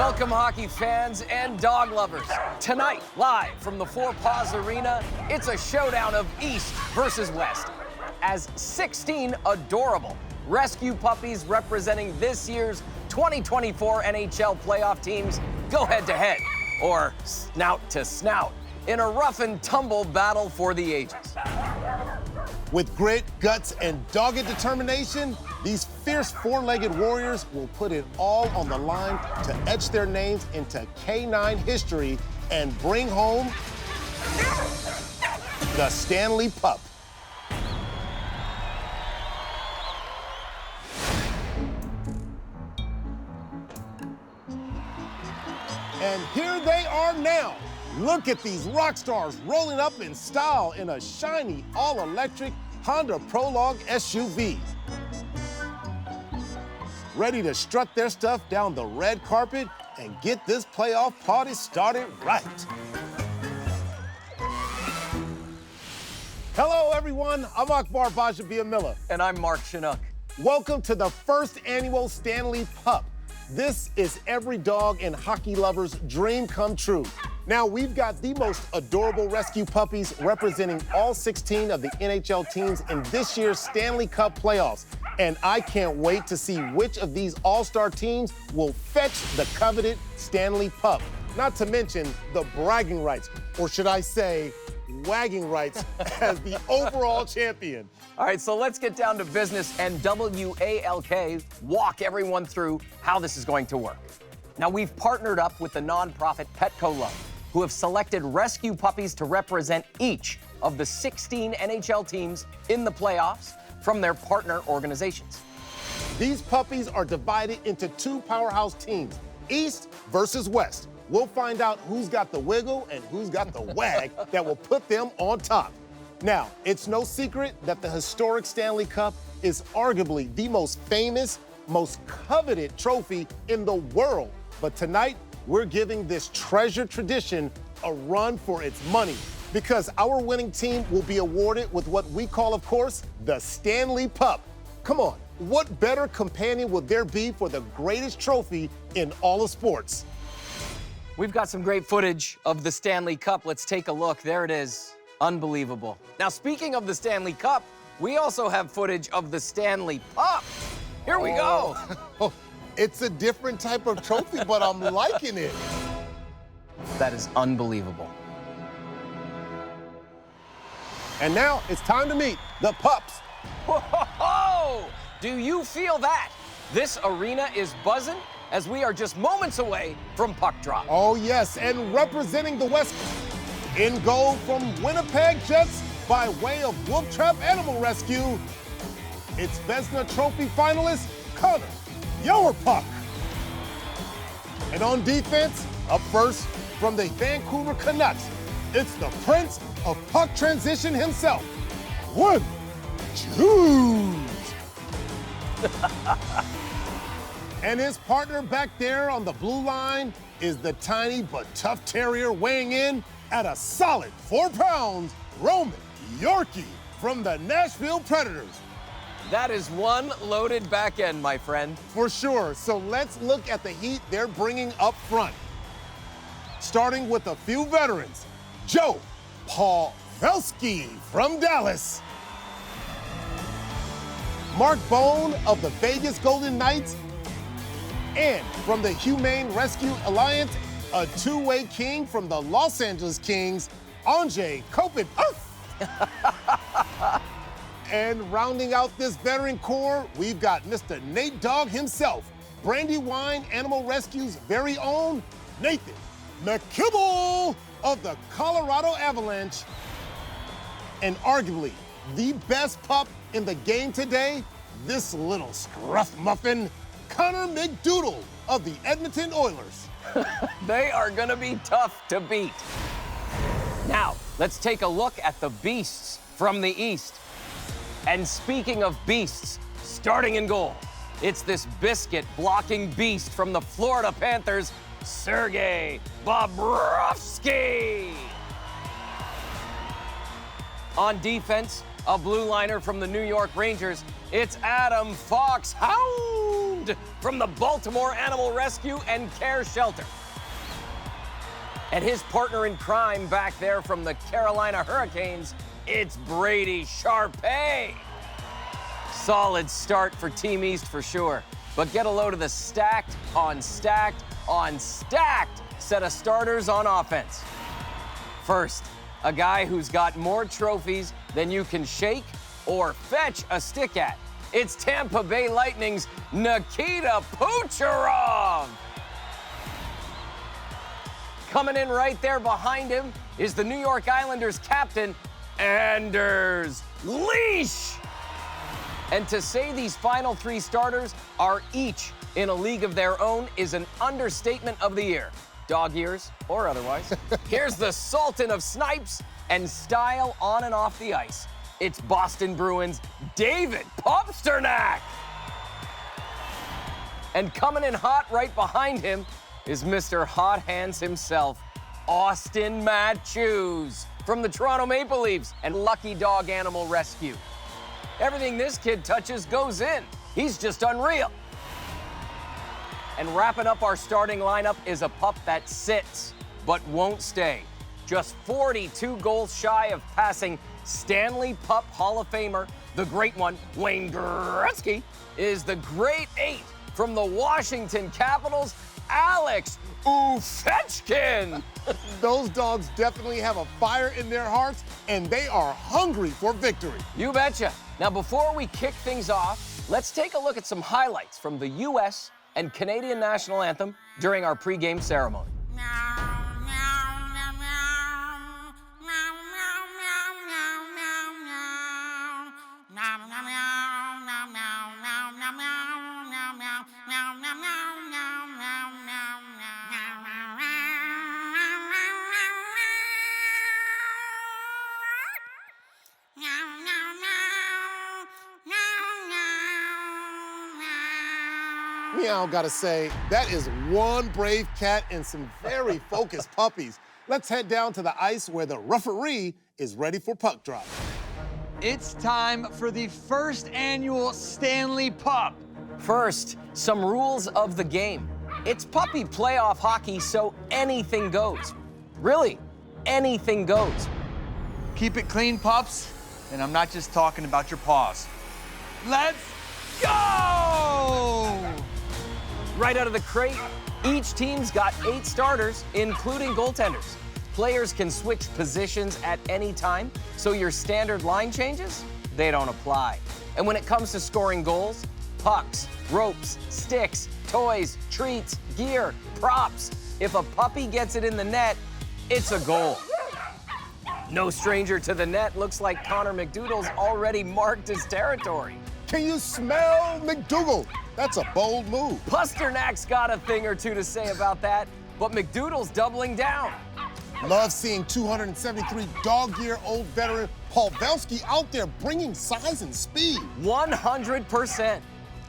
Welcome, hockey fans and dog lovers. Tonight, live from the Four Paws Arena, it's a showdown of East versus West. As 16 adorable rescue puppies representing this year's 2024 NHL playoff teams go head-to-head, or snout-to-snout, in a rough and tumble battle for the ages. With grit, guts, and dogged determination, these fierce four-legged warriors will put it all on the line to etch their names into K9 history and bring home the Stanley Pup. And here they are now. Look at these rock stars rolling up in style in a shiny, all-electric Honda Prologue SUV. Ready to strut their stuff down the red carpet and get this playoff party started right. Hello, everyone. I'm Akbar Bajabiamila. And I'm Mark Chinook. Welcome to the first annual Stanley Pup. This is every dog and hockey lover's dream come true. Now, we've got the most adorable rescue puppies representing all 16 of the NHL teams in this year's Stanley Cup playoffs. And I can't wait to see which of these all-star teams will fetch the coveted Stanley Pup. Not to mention the bragging rights, or should I say, wagging rights as the overall champion. All right, so let's get down to business and WALK walk everyone through how this is going to work. Now, we've partnered up with the nonprofit Petco Love, who have selected rescue puppies to represent each of the 16 NHL teams in the playoffs from their partner organizations. These puppies are divided into two powerhouse teams, East versus West. We'll find out who's got the wiggle and who's got the wag that will put them on top. Now, it's no secret that the historic Stanley Cup is arguably the most famous, most coveted trophy in the world. But tonight, we're giving this treasured tradition a run for its money because our winning team will be awarded with what we call, of course, the Stanley Pup. Come on, what better companion would there be for the greatest trophy in all of sports? We've got some great footage of the Stanley Cup. Let's take a look. There it is. Unbelievable. Now, speaking of the Stanley Cup, we also have footage of the Stanley Pup. Here we go. It's a different type of trophy, but I'm liking it. That is unbelievable. And now it's time to meet the pups. Whoa! Do you feel that? This arena is buzzing as we are just moments away from puck drop. Oh, yes, and representing the West in goal from Winnipeg Jets by way of Wolf Trap Animal Rescue, it's Vezina Trophy finalist Connor Yowerpuck. And on defense, up first from the Vancouver Canucks, it's the Prince of Puck Transition himself, Wood Jones. And his partner back there on the blue line is the tiny but tough terrier weighing in at a solid 4 pounds, Roman Yorkie from the Nashville Predators. That is one loaded back end, my friend. For sure. So let's look at the heat they're bringing up front. Starting with a few veterans. Joe Pavelski from Dallas. Mark Bone of the Vegas Golden Knights. And from the Humane Rescue Alliance, a two-way king from the Los Angeles Kings, Andrei Kopit. And rounding out this veteran core, we've got Mr. Nate Dogg himself, Brandywine Animal Rescue's very own Nathan McKibble of the Colorado Avalanche. And arguably the best pup in the game today, this little scruff muffin, Connor McDoodle of the Edmonton Oilers. They are gonna be tough to beat. Now, let's take a look at the beasts from the East. And speaking of beasts, starting in goal, it's this biscuit blocking beast from the Florida Panthers, Sergei Bobrovsky. On defense, a blue liner from the New York Rangers, it's Adam Fox Hound and from the Baltimore Animal Rescue and Care Shelter. And his partner in crime back there from the Carolina Hurricanes, it's Brady Sharpay. Solid start for Team East for sure. But get a load of the stacked on stacked on stacked set of starters on offense. First, a guy who's got more trophies than you can shake or fetch a stick at. It's Tampa Bay Lightning's Nikita Kucherov. Coming in right there behind him is the New York Islanders captain, Anders Leash. And to say these final three starters are each in a league of their own is an understatement of the year. Dog ears or otherwise. Here's the Sultan of Snipes and style on and off the ice. It's Boston Bruins' David Pastrnak. And coming in hot right behind him is Mr. Hot Hands himself, Austin Matthews from the Toronto Maple Leafs and Lucky Dog Animal Rescue. Everything this kid touches goes in. He's just unreal. And wrapping up our starting lineup is a pup that sits but won't stay. Just 42 goals shy of passing Stanley Pup Hall of Famer, the great one, Wayne Gretzky, is the great eight from the Washington Capitals, Alex Ovechkin. Those dogs definitely have a fire in their hearts, and they are hungry for victory. You betcha. Now, before we kick things off, let's take a look at some highlights from the U.S. and Canadian national anthem during our pregame ceremony. Meow, gotta say, that is one brave cat and some very focused puppies. Let's head down to the ice where the referee is ready for puck drop. It's time for the first annual Stanley Pup. First, some rules of the game. It's puppy playoff hockey, so anything goes. Really, anything goes. Keep it clean, pups, and I'm not just talking about your paws. Let's go! Right out of the crate, each team's got 8 starters, including goaltenders. Players can switch positions at any time, so your standard line changes, they don't apply. And when it comes to scoring goals, pucks, ropes, sticks, toys, treats, gear, props, if a puppy gets it in the net, it's a goal. No stranger to the net, looks like Connor McDougall's already marked his territory. Can you smell McDougall? That's a bold move. Pasternak's got a thing or two to say about that, but McDougall's doubling down. Love seeing 273 dog-year-old veteran Paul Velski out there bringing size and speed. 100%.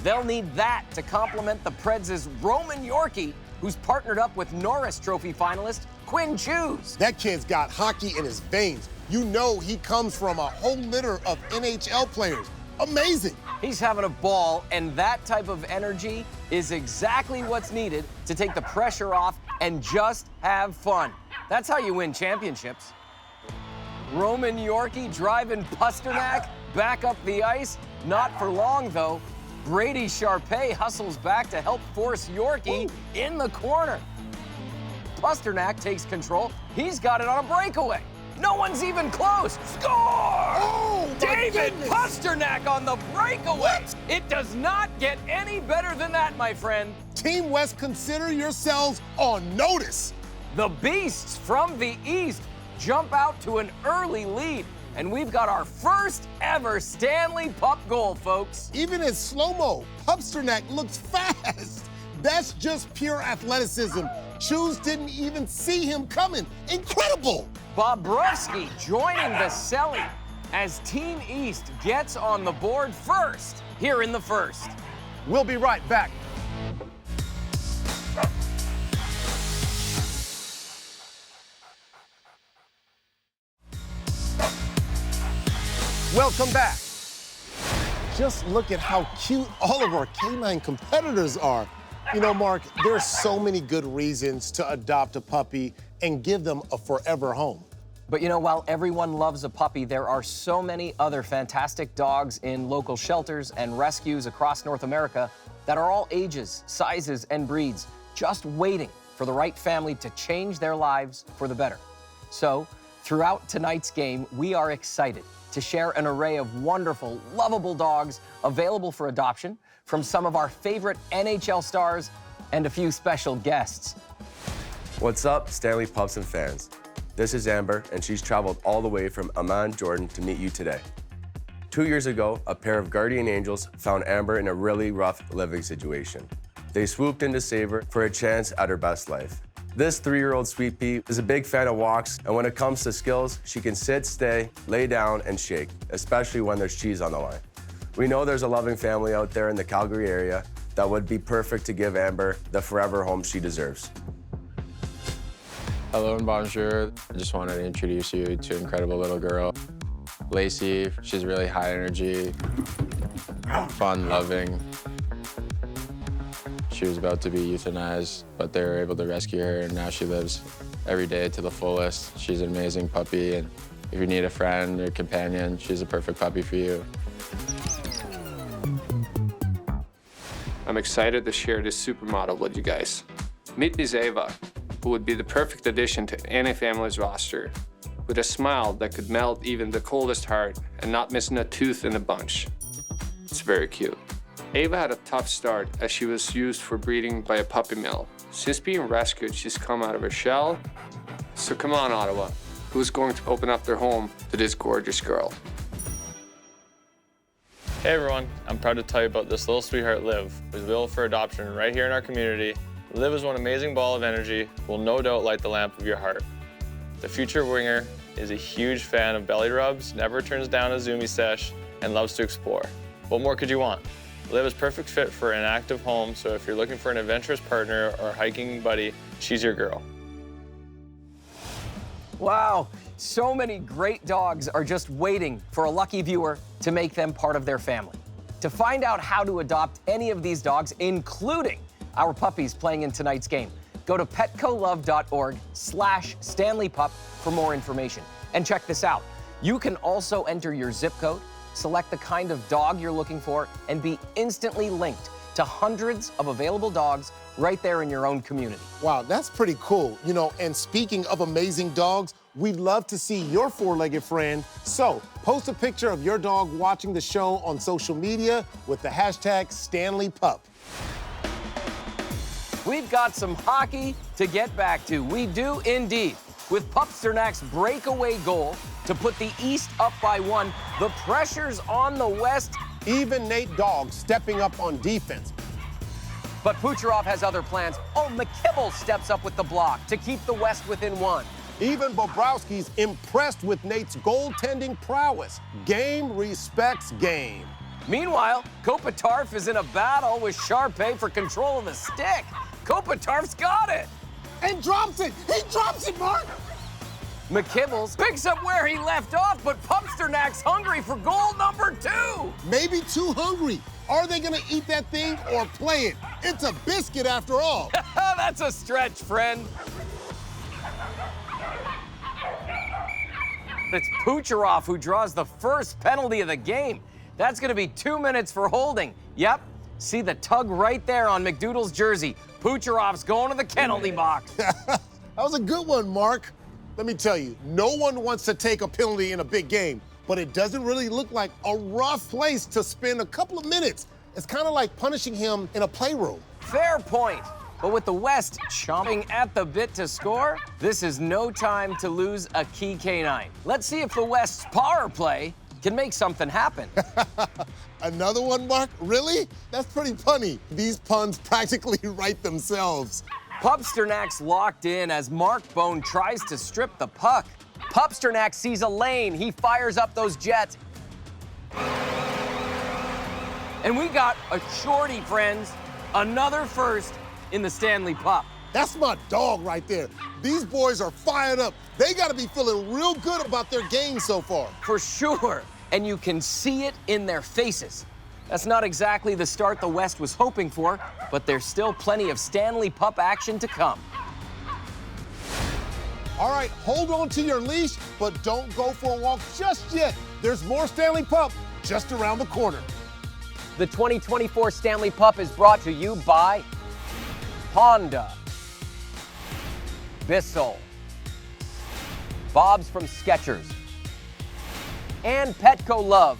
They'll need that to complement the Preds' Roman Yorkie, who's partnered up with Norris Trophy finalist Quinn Hughes. That kid's got hockey in his veins. You know he comes from a whole litter of NHL players. Amazing. He's having a ball, and that type of energy is exactly what's needed to take the pressure off and just have fun. That's how you win championships. Roman Yorkie driving Pastrnak back up the ice. Not for long, though. Brady Sharpay hustles back to help force Yorkie in the corner. Pastrnak takes control. He's got it on a breakaway. No one's even close. Score! Oh, David goodness. Pastrnak on the breakaway. What? It does not get any better than that, my friend. Team West, consider yourselves on notice. The Beasts from the East jump out to an early lead, and we've got our first ever Stanley Pup goal, folks. Even in slow-mo, Pastrnak looks fast. That's just pure athleticism. Hughes didn't even see him coming. Incredible! Bobrovsky joining Vesely as Team East gets on the board first here in the first. We'll be right back. Welcome back. just look at how cute all of our canine competitors are. You know, Mark, there are so many good reasons to adopt a puppy and give them a forever home. But you know, while everyone loves a puppy, there are so many other fantastic dogs in local shelters and rescues across North America that are all ages, sizes, and breeds, just waiting for the right family to change their lives for the better. So, throughout tonight's game, we are excited to share an array of wonderful, lovable dogs available for adoption from some of our favorite NHL stars and a few special guests. What's up, Stanley Pups and fans? This is Amber, and she's traveled all the way from Amman, Jordan to meet you today. 2 years ago, a pair of guardian angels found Amber in a really rough living situation. They swooped in to save her for a chance at her best life. This 3-year-old sweet pea is a big fan of walks, and when it comes to skills, she can sit, stay, lay down, and shake, especially when there's cheese on the line. We know there's a loving family out there in the Calgary area that would be perfect to give Amber the forever home she deserves. Hello and bonjour. I just wanted to introduce you to an incredible little girl. Lacey, she's really high energy, fun, loving. She was about to be euthanized, but they were able to rescue her, and now she lives every day to the fullest. She's an amazing puppy, and if you need a friend or companion, she's a perfect puppy for you. I'm excited to share this supermodel with you guys. Meet Miss Ava, who would be the perfect addition to any family's roster, with a smile that could melt even the coldest heart and not missing a tooth in the bunch. It's very cute. Ava had a tough start as she was used for breeding by a puppy mill. Since being rescued, she's come out of her shell. So come on, Ottawa, who's going to open up their home to this gorgeous girl? Hey everyone, I'm proud to tell you about this little sweetheart, Liv, who's available for adoption right here in our community. Liv is one amazing ball of energy, will no doubt light the lamp of your heart. The future winger is a huge fan of belly rubs, never turns down a Zoomy sesh, and loves to explore. What more could you want? Liv is perfect fit for an active home, so if you're looking for an adventurous partner or hiking buddy, she's your girl. Wow, so many great dogs are just waiting for a lucky viewer to make them part of their family. To find out how to adopt any of these dogs, including our puppies playing in tonight's game, go to petcolove.org/StanleyPup for more information. And check this out. You can also enter your zip code, select the kind of dog you're looking for, and be instantly linked to hundreds of available dogs right there in your own community. Wow, that's pretty cool. You know, and speaking of amazing dogs, we'd love to see your four-legged friend. So post a picture of your dog watching the show on social media with the hashtag #StanleyPup. We've got some hockey to get back to. We do indeed. With Pupsternak's breakaway goal to put the East up by 1, the pressure's on the West. Even Nate Dogg stepping up on defense. But Kucherov has other plans. Oh, McKibble steps up with the block to keep the West within 1. Even Bobrovsky's impressed with Nate's goaltending prowess. Game respects game. Meanwhile, Kopitarf is in a battle with Sharpay for control of the stick. Kopitarf's got it. And drops it. He drops it, Mark. McKibbles picks up where he left off, but Pupsternak's hungry for goal number 2. Maybe too hungry. Are they gonna eat that thing or play it? It's a biscuit after all. That's a stretch, friend. It's Kucherov who draws the first penalty of the game. That's gonna be 2 minutes for holding. Yep, see the tug right there on McDoodle's jersey. Kucherov's going to the penalty box. That was a good one, Mark. Let me tell you, no one wants to take a penalty in a big game, but it doesn't really look like a rough place to spend a couple of minutes. It's kind of like punishing him in a playroom. Fair point. But with the West chomping at the bit to score, this is no time to lose a key canine. Let's see if the West's power play can make something happen. Another one, Mark? Really? That's pretty funny. These puns practically write themselves. Pupsternak's locked in as Mark Bone tries to strip the puck. Pupsternak sees a lane. He fires up those jets. And we got a shorty, friends. Another first in the Stanley Pup. That's my dog right there. These boys are fired up. They got to be feeling real good about their game so far. For sure. And you can see it in their faces. That's not exactly the start the West was hoping for, but there's still plenty of Stanley Pup action to come. All right, hold on to your leash, but don't go for a walk just yet. There's more Stanley Pup just around the corner. The 2024 Stanley Pup is brought to you by Honda, Bissell, Bob's from Skechers, and Petco Love.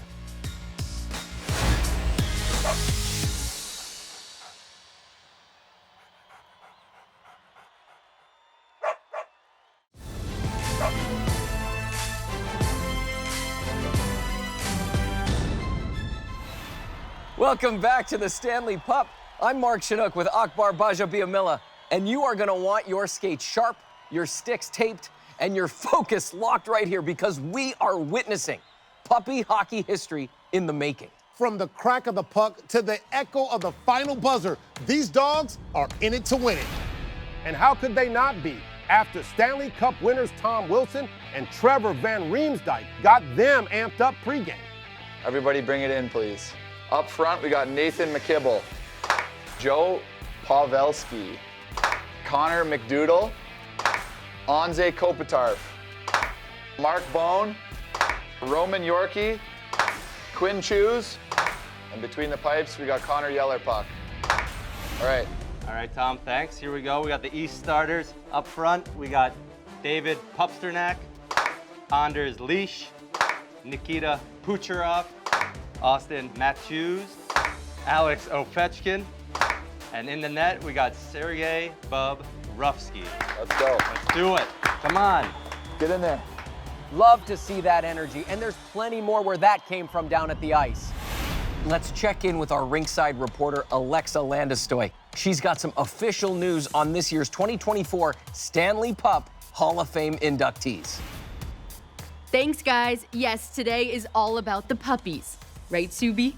Welcome back to the Stanley Pup. I'm Mark Chinook with Akbar Bajabiamila, and you are gonna want your skates sharp, your sticks taped, and your focus locked right here because we are witnessing puppy hockey history in the making. From the crack of the puck to the echo of the final buzzer, these dogs are in it to win it. And how could they not be after Stanley Cup winners Tom Wilson and Trevor Van Riemsdyk got them amped up pregame? Everybody bring it in, please. Up front, we got Nathan McKibble, Joe Pavelski, Connor McDoodle, Anze Kopitar, Mark Bone, Roman Yorkie, Quinn Chews, and between the pipes, we got Connor Yellerpuck. All right. All right, Tom, thanks. Here we go. We got the East starters. Up front, we got David Pupsternak, Anders Leash, Nikita Kucherov, Austin Matthews, Alex Ovechkin, and in the net, we got Sergei Bobrovsky. Let's go. Let's do it. Come on. Get in there. Love to see that energy, and there's plenty more where that came from down at the ice. Let's check in with our rinkside reporter, Alexa Landestoy. She's got some official news on this year's 2024 Stanley Pup Hall of Fame inductees. Thanks, guys. Yes, today is all about the puppies. Right, Subi?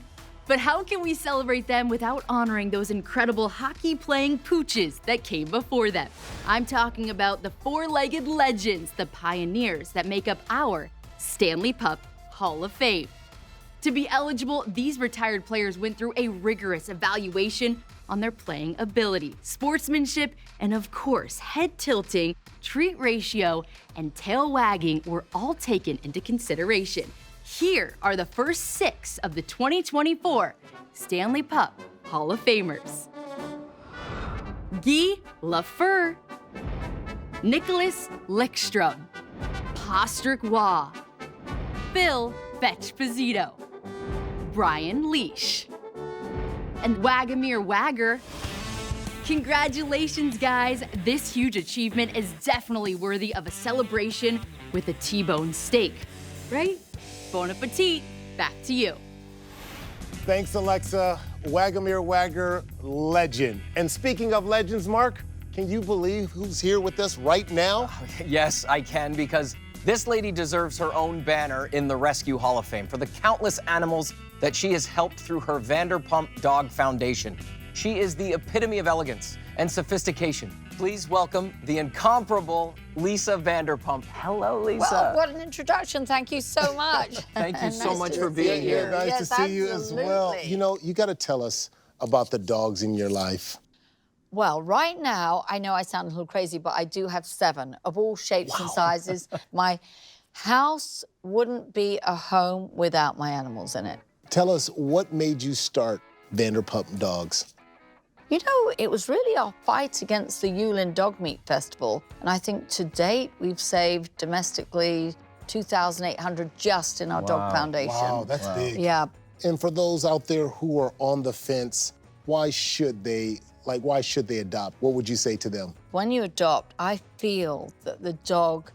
But how can we celebrate them without honoring those incredible hockey-playing pooches that came before them? I'm talking about the four-legged legends, the pioneers that make up our Stanley Pup Hall of Fame. To be eligible, these retired players went through a rigorous evaluation on their playing ability, sportsmanship, and of course, head tilting, treat ratio, and tail wagging were all taken into consideration. Here are the first 6 of the 2024 Stanley Pup Hall of Famers. Guy Lafleur, Nicholas Lickstrom, Patrick Waugh, Phil Fetch-Pizito, Brian Leash, and Wagomir Wagger. Congratulations, guys. This huge achievement is definitely worthy of a celebration with a T-bone steak, right? Bon appetit. Back to you. Thanks, Alexa. Wagomir Wagger, legend. And speaking of legends, Mark, can you believe who's here with us right now? Yes, I can, because this lady deserves her own banner in the Rescue Hall of Fame for the countless animals that she has helped through her Vanderpump Dog Foundation. She is the epitome of elegance and sophistication. Please welcome the incomparable Lisa Vanderpump. Hello, Lisa. Well, what an introduction. Thank you so much. Thank you so Nice much to for see being you. here. Nice to Yes, see you as well. absolutely. You know, you got to tell us about the dogs in your life. Well, right now, I know I sound a little crazy, but I do have 7 of all shapes and sizes. My house wouldn't be a home without my animals in it. Tell us what made you start Vanderpump Dogs. You know, it was really our fight against the Yulin Dog Meat Festival. And I think to date, we've saved domestically 2,800 just in our dog foundation. Wow, that's big. Yeah. And for those out there who are on the fence, why should they adopt? What would you say to them? When you adopt, I feel that the dog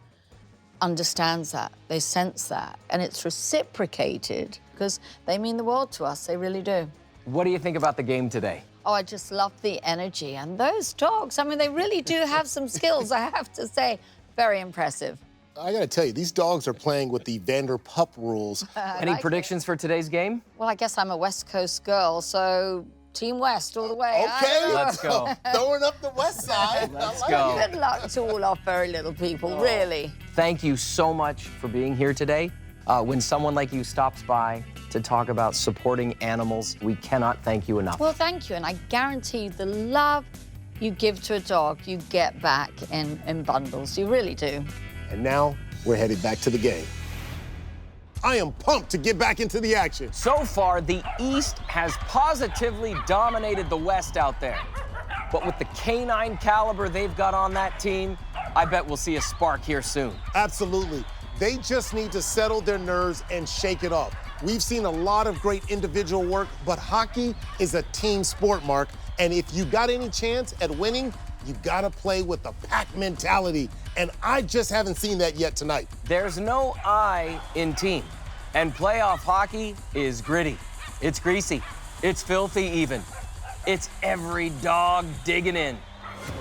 understands that, they sense that, and it's reciprocated because they mean the world to us, they really do. What do you think about the game today? Oh, I just love the energy, and those dogs, I mean, they really do have some skills, I have to say. Very impressive. I gotta tell you, these dogs are playing with the Vanderpump rules. Any predictions for today's game? Well, I guess I'm a West Coast girl, so Team West all the way. Okay, Let's go. Throwing up the West Side. Let's go. Good luck to all our furry little people, really. Thank you so much for being here today. When someone like you stops by, to talk about supporting animals. We cannot thank you enough. Well, thank you, and I guarantee the love you give to a dog, you get back in bundles. You really do. And now we're headed back to the game. I am pumped to get back into the action. So far, the East has positively dominated the West out there. But with the canine caliber they've got on that team, I bet we'll see a spark here soon. Absolutely. They just need to settle their nerves and shake it off. We've seen a lot of great individual work, but hockey is a team sport, Mark. And if you got any chance at winning, you gotta play with the pack mentality. And I just haven't seen that yet tonight. There's no I in team. And playoff hockey is gritty. It's greasy. It's filthy even. It's every dog digging in.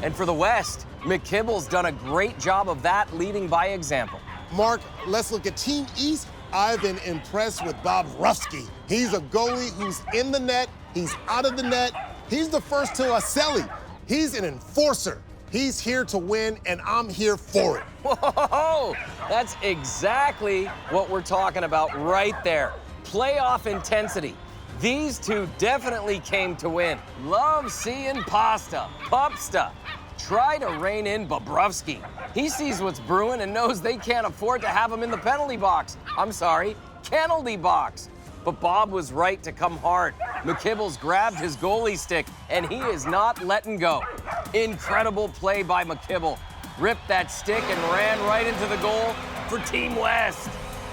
And for the West, McKibble's done a great job of that, leading by example. Mark, let's look at Team East. I've been impressed with Bob Rufsky. He's a goalie who's in the net, he's out of the net. He's the first to a celly. He's an enforcer. He's here to win, and I'm here for it. Whoa, that's exactly what we're talking about right there. Playoff intensity. These two definitely came to win. Love seeing Pasta, Pupsta, try to rein in Bobrovsky. He sees what's brewing and knows they can't afford to have him in the penalty box. I'm sorry, kennelty box. But Bob was right to come hard. McKibble's grabbed his goalie stick, and he is not letting go. Incredible play by McKibble. Ripped that stick and ran right into the goal for Team West.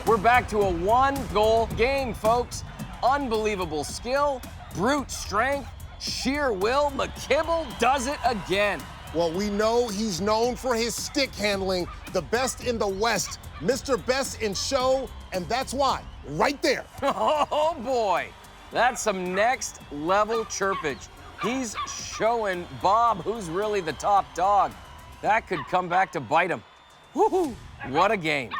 We're back to a one-goal game, folks. Unbelievable skill, brute strength, sheer will. McKibble does it again. Well, we know he's known for his stick handling, the best in the West, Mr. Best in Show, and that's why, right there. Oh boy, that's some next level chirpage. He's showing Bob who's really the top dog. That could come back to bite him. Woohoo, what a game.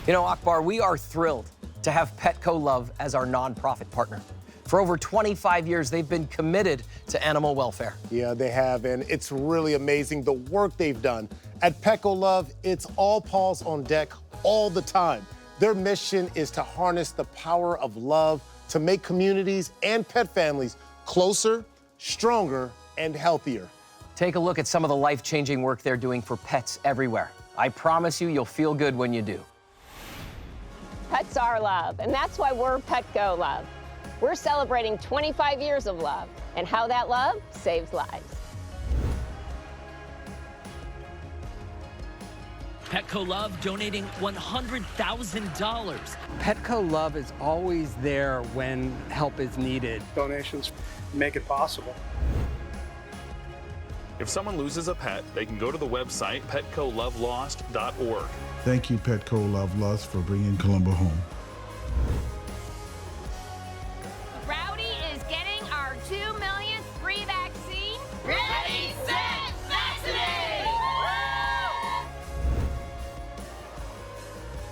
You know, Akbar, we are thrilled to have Petco Love as our nonprofit partner. For over 25 years, they've been committed to animal welfare. Yeah, they have, and it's really amazing the work they've done. At Petco Love, it's all paws on deck all the time. Their mission is to harness the power of love to make communities and pet families closer, stronger, and healthier. Take a look at some of the life-changing work they're doing for pets everywhere. I promise you, you'll feel good when you do. Pets are love, and that's why we're Petco Love. We're celebrating 25 years of love and how that love saves lives. Petco Love donating $100,000. Petco Love is always there when help is needed. Donations make it possible. If someone loses a pet, they can go to the website petcolovelost.org. Thank you, Petco Love Lost, for bringing Columba home. Rowdy is getting our 2 millionth free vaccine. Ready, set, vaccinate!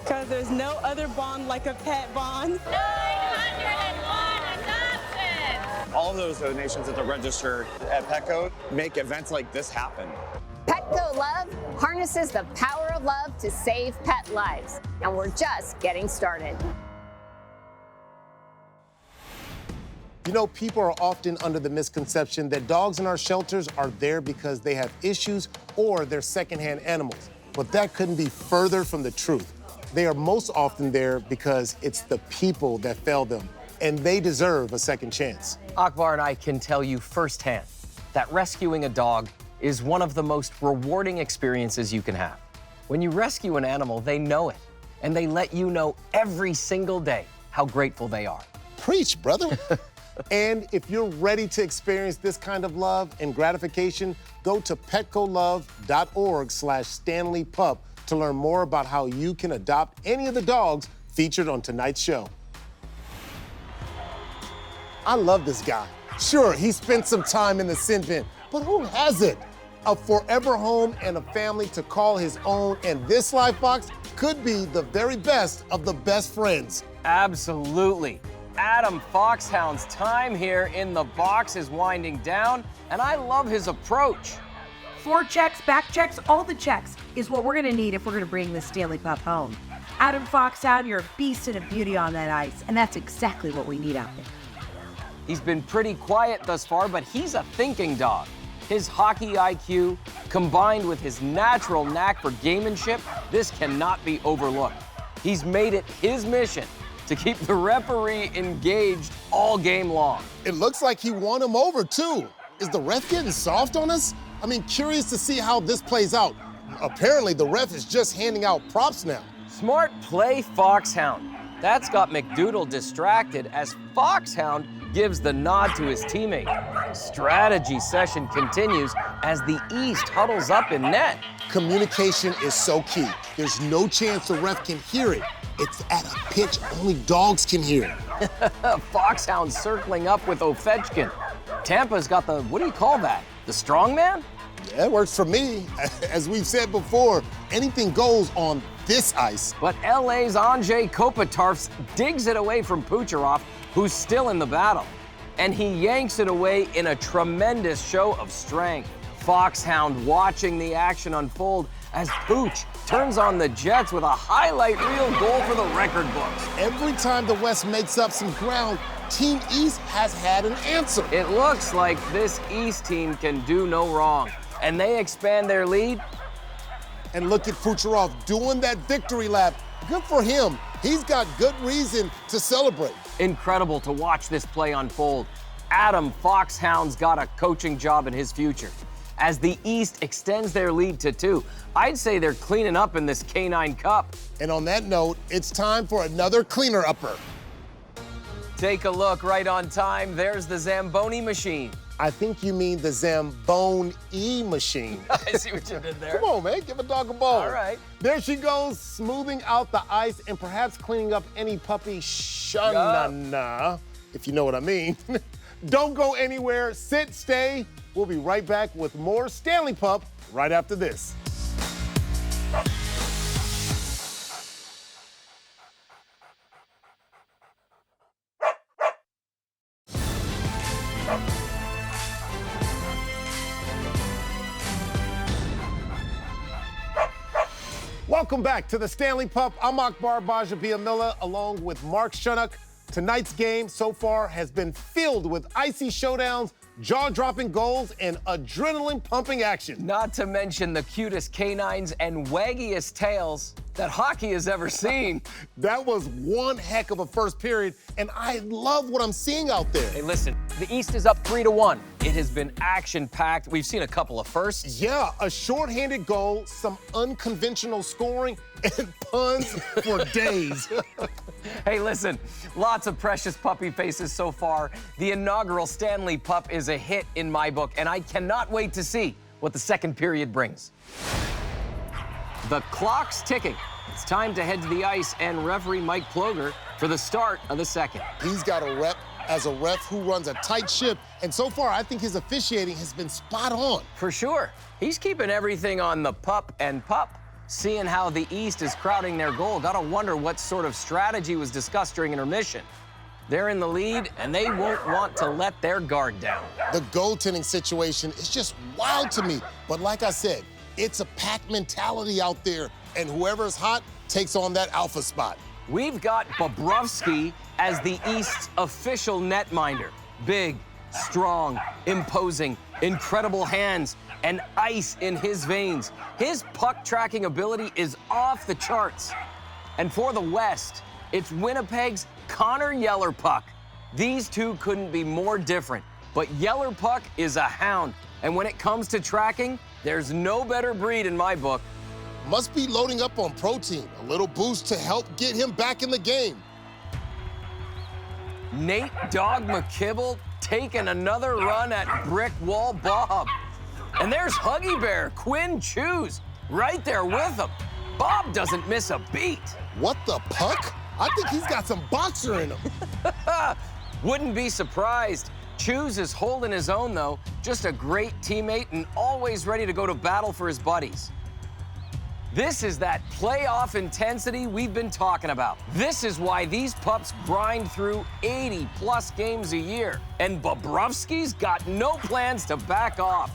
Because there's no other bond like a pet bond. 901 adoptions! All of those donations at the register at Petco make events like this happen. Petco Love harnesses the power of love to save pet lives, and we're just getting started. You know, people are often under the misconception that dogs in our shelters are there because they have issues or they're secondhand animals. But that couldn't be further from the truth. They are most often there because it's the people that failed them, and they deserve a second chance. Akbar and I can tell you firsthand that rescuing a dog is one of the most rewarding experiences you can have. When you rescue an animal, they know it, and they let you know every single day how grateful they are. Preach, brother. And if you're ready to experience this kind of love and gratification, go to petcolove.org/StanleyPup to learn more about how you can adopt any of the dogs featured on tonight's show. I love this guy. Sure, he spent some time in the sin bin, but who hasn't? A forever home and a family to call his own, and this life box could be the very best of the best friends. Absolutely. Adam Foxhound's time here in the box is winding down, and I love his approach. Forechecks, back checks, all the checks is what we're gonna need if we're gonna bring this Stanley Pup home. Adam Foxhound, you're a beast and a beauty on that ice, and that's exactly what we need out there. He's been pretty quiet thus far, but he's a thinking dog. His hockey IQ, combined with his natural knack for gamemanship, this cannot be overlooked. He's made it his mission to keep the referee engaged all game long. It looks like he won him over, too. Is the ref getting soft on us? I mean, curious to see how this plays out. Apparently, the ref is just handing out props now. Smart play, Foxhound. That's got McDoodle distracted as Foxhound gives the nod to his teammate. Strategy session continues as the East huddles up in net. Communication is so key. There's no chance the ref can hear it. It's at a pitch only dogs can hear. Foxhound circling up with Ovechkin. Tampa's got the, what do you call that? The strong man? Yeah, it works for me. As we've said before, anything goes on this ice. But LA's Anze Kopitar digs it away from Kucherov, who's still in the battle. And he yanks it away in a tremendous show of strength. Foxhound watching the action unfold as Pooch turns on the Jets with a highlight reel goal for the record books. Every time the West makes up some ground, Team East has had an answer. It looks like this East team can do no wrong. And they expand their lead. And look at Kucherov doing that victory lap. Good for him. He's got good reason to celebrate. Incredible to watch this play unfold. Adam Foxhound's got a coaching job in his future. As the East extends their lead to 2, I'd say they're cleaning up in this K9 Cup. And on that note, it's time for another cleaner-upper. Take a look right on time. There's the Zamboni machine. I think you mean the Zamboni machine. I see what you did there. Come on, man, give a dog a bone. All right. There she goes, smoothing out the ice and perhaps cleaning up any puppy shanana, if you know what I mean. Don't go anywhere, sit, stay. We'll be right back with more Stanley Pup right after this. Welcome back to the Stanley Pup. I'm Akbar Bajabiamila along with Mark Shunnock. Tonight's game so far has been filled with icy showdowns, jaw-dropping goals, and adrenaline-pumping action. Not to mention the cutest canines and waggiest tails that hockey has ever seen. That was one heck of a first period, and I love what I'm seeing out there. Hey, listen, the East is up 3-1. It has been action-packed. We've seen a couple of firsts. Yeah, a shorthanded goal, some unconventional scoring, and puns for days. Hey, listen, lots of precious puppy faces so far. The inaugural Stanley Pup is a hit in my book, and I cannot wait to see what the second period brings. The clock's ticking. It's time to head to the ice and referee Mike Ploger for the start of the second. He's got a rep as a ref who runs a tight ship, and so far I think his officiating has been spot on. For sure. He's keeping everything on the pup and pup. Seeing how the East is crowding their goal, gotta wonder what sort of strategy was discussed during intermission. They're in the lead, and they won't want to let their guard down. The goaltending situation is just wild to me, but like I said, it's a pack mentality out there, and whoever's hot takes on that alpha spot. We've got Bobrovsky as the East's official netminder. Big, strong, imposing, incredible hands, and ice in his veins. His puck tracking ability is off the charts. And for the West, it's Winnipeg's Connor Yellerpuck. These two couldn't be more different, but Yellerpuck is a hound. And when it comes to tracking, there's no better breed in my book. Must be loading up on protein, a little boost to help get him back in the game. Nate Dog McKibble taking another run at Brick Wall Bob. And there's Huggy Bear, Quinn Chews, right there with him. Bob doesn't miss a beat. What the puck? I think he's got some boxer in him. Wouldn't be surprised. Chews is holding his own, though. Just a great teammate and always ready to go to battle for his buddies. This is that playoff intensity we've been talking about. This is why these pups grind through 80-plus games a year. And Bobrovsky's got no plans to back off.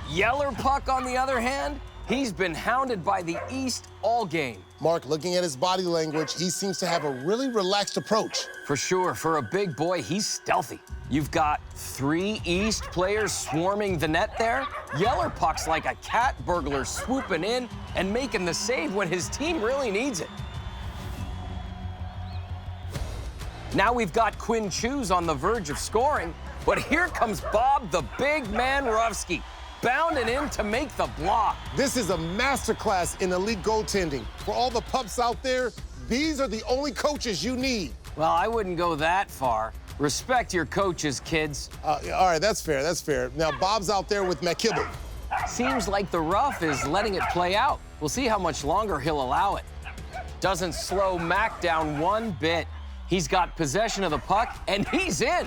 Yellerpuck, on the other hand, He's been hounded by the East all game. Mark, looking at his body language, he seems to have a really relaxed approach. For sure, for a big boy, he's stealthy. You've got 3 East players swarming the net there. Yeller puck's like a cat burglar swooping in and making the save when his team really needs it. Now we've got Quinn Chews on the verge of scoring, but here comes Bob the Big Man Rufsky, bounding in to make the block. This is a masterclass in elite goaltending. For all the pups out there, these are the only coaches you need. Well, I wouldn't go that far. Respect your coaches, kids. All right, that's fair, that's fair. Now, Bob's out there with McKibben. Seems like the Ruff is letting it play out. We'll see how much longer he'll allow it. Doesn't slow Mac down one bit. He's got possession of the puck, and he's in.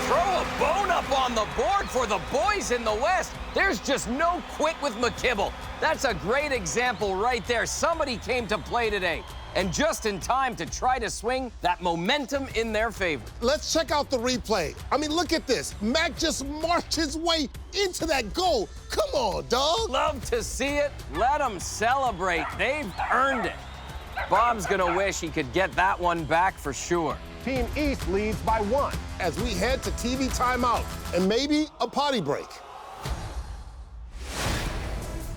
Throw a bone up on the board for the boys in the West. There's just no quit with McKibben. That's a great example right there. Somebody came to play today, and just in time to try to swing that momentum in their favor. Let's check out the replay. I mean, look at this. Mac just marched his way into that goal. Come on, dog. Love to see it. Let them celebrate. They've earned it. Bob's gonna wish he could get that one back for sure. Team East leads by 1 as we head to TV timeout and maybe a potty break.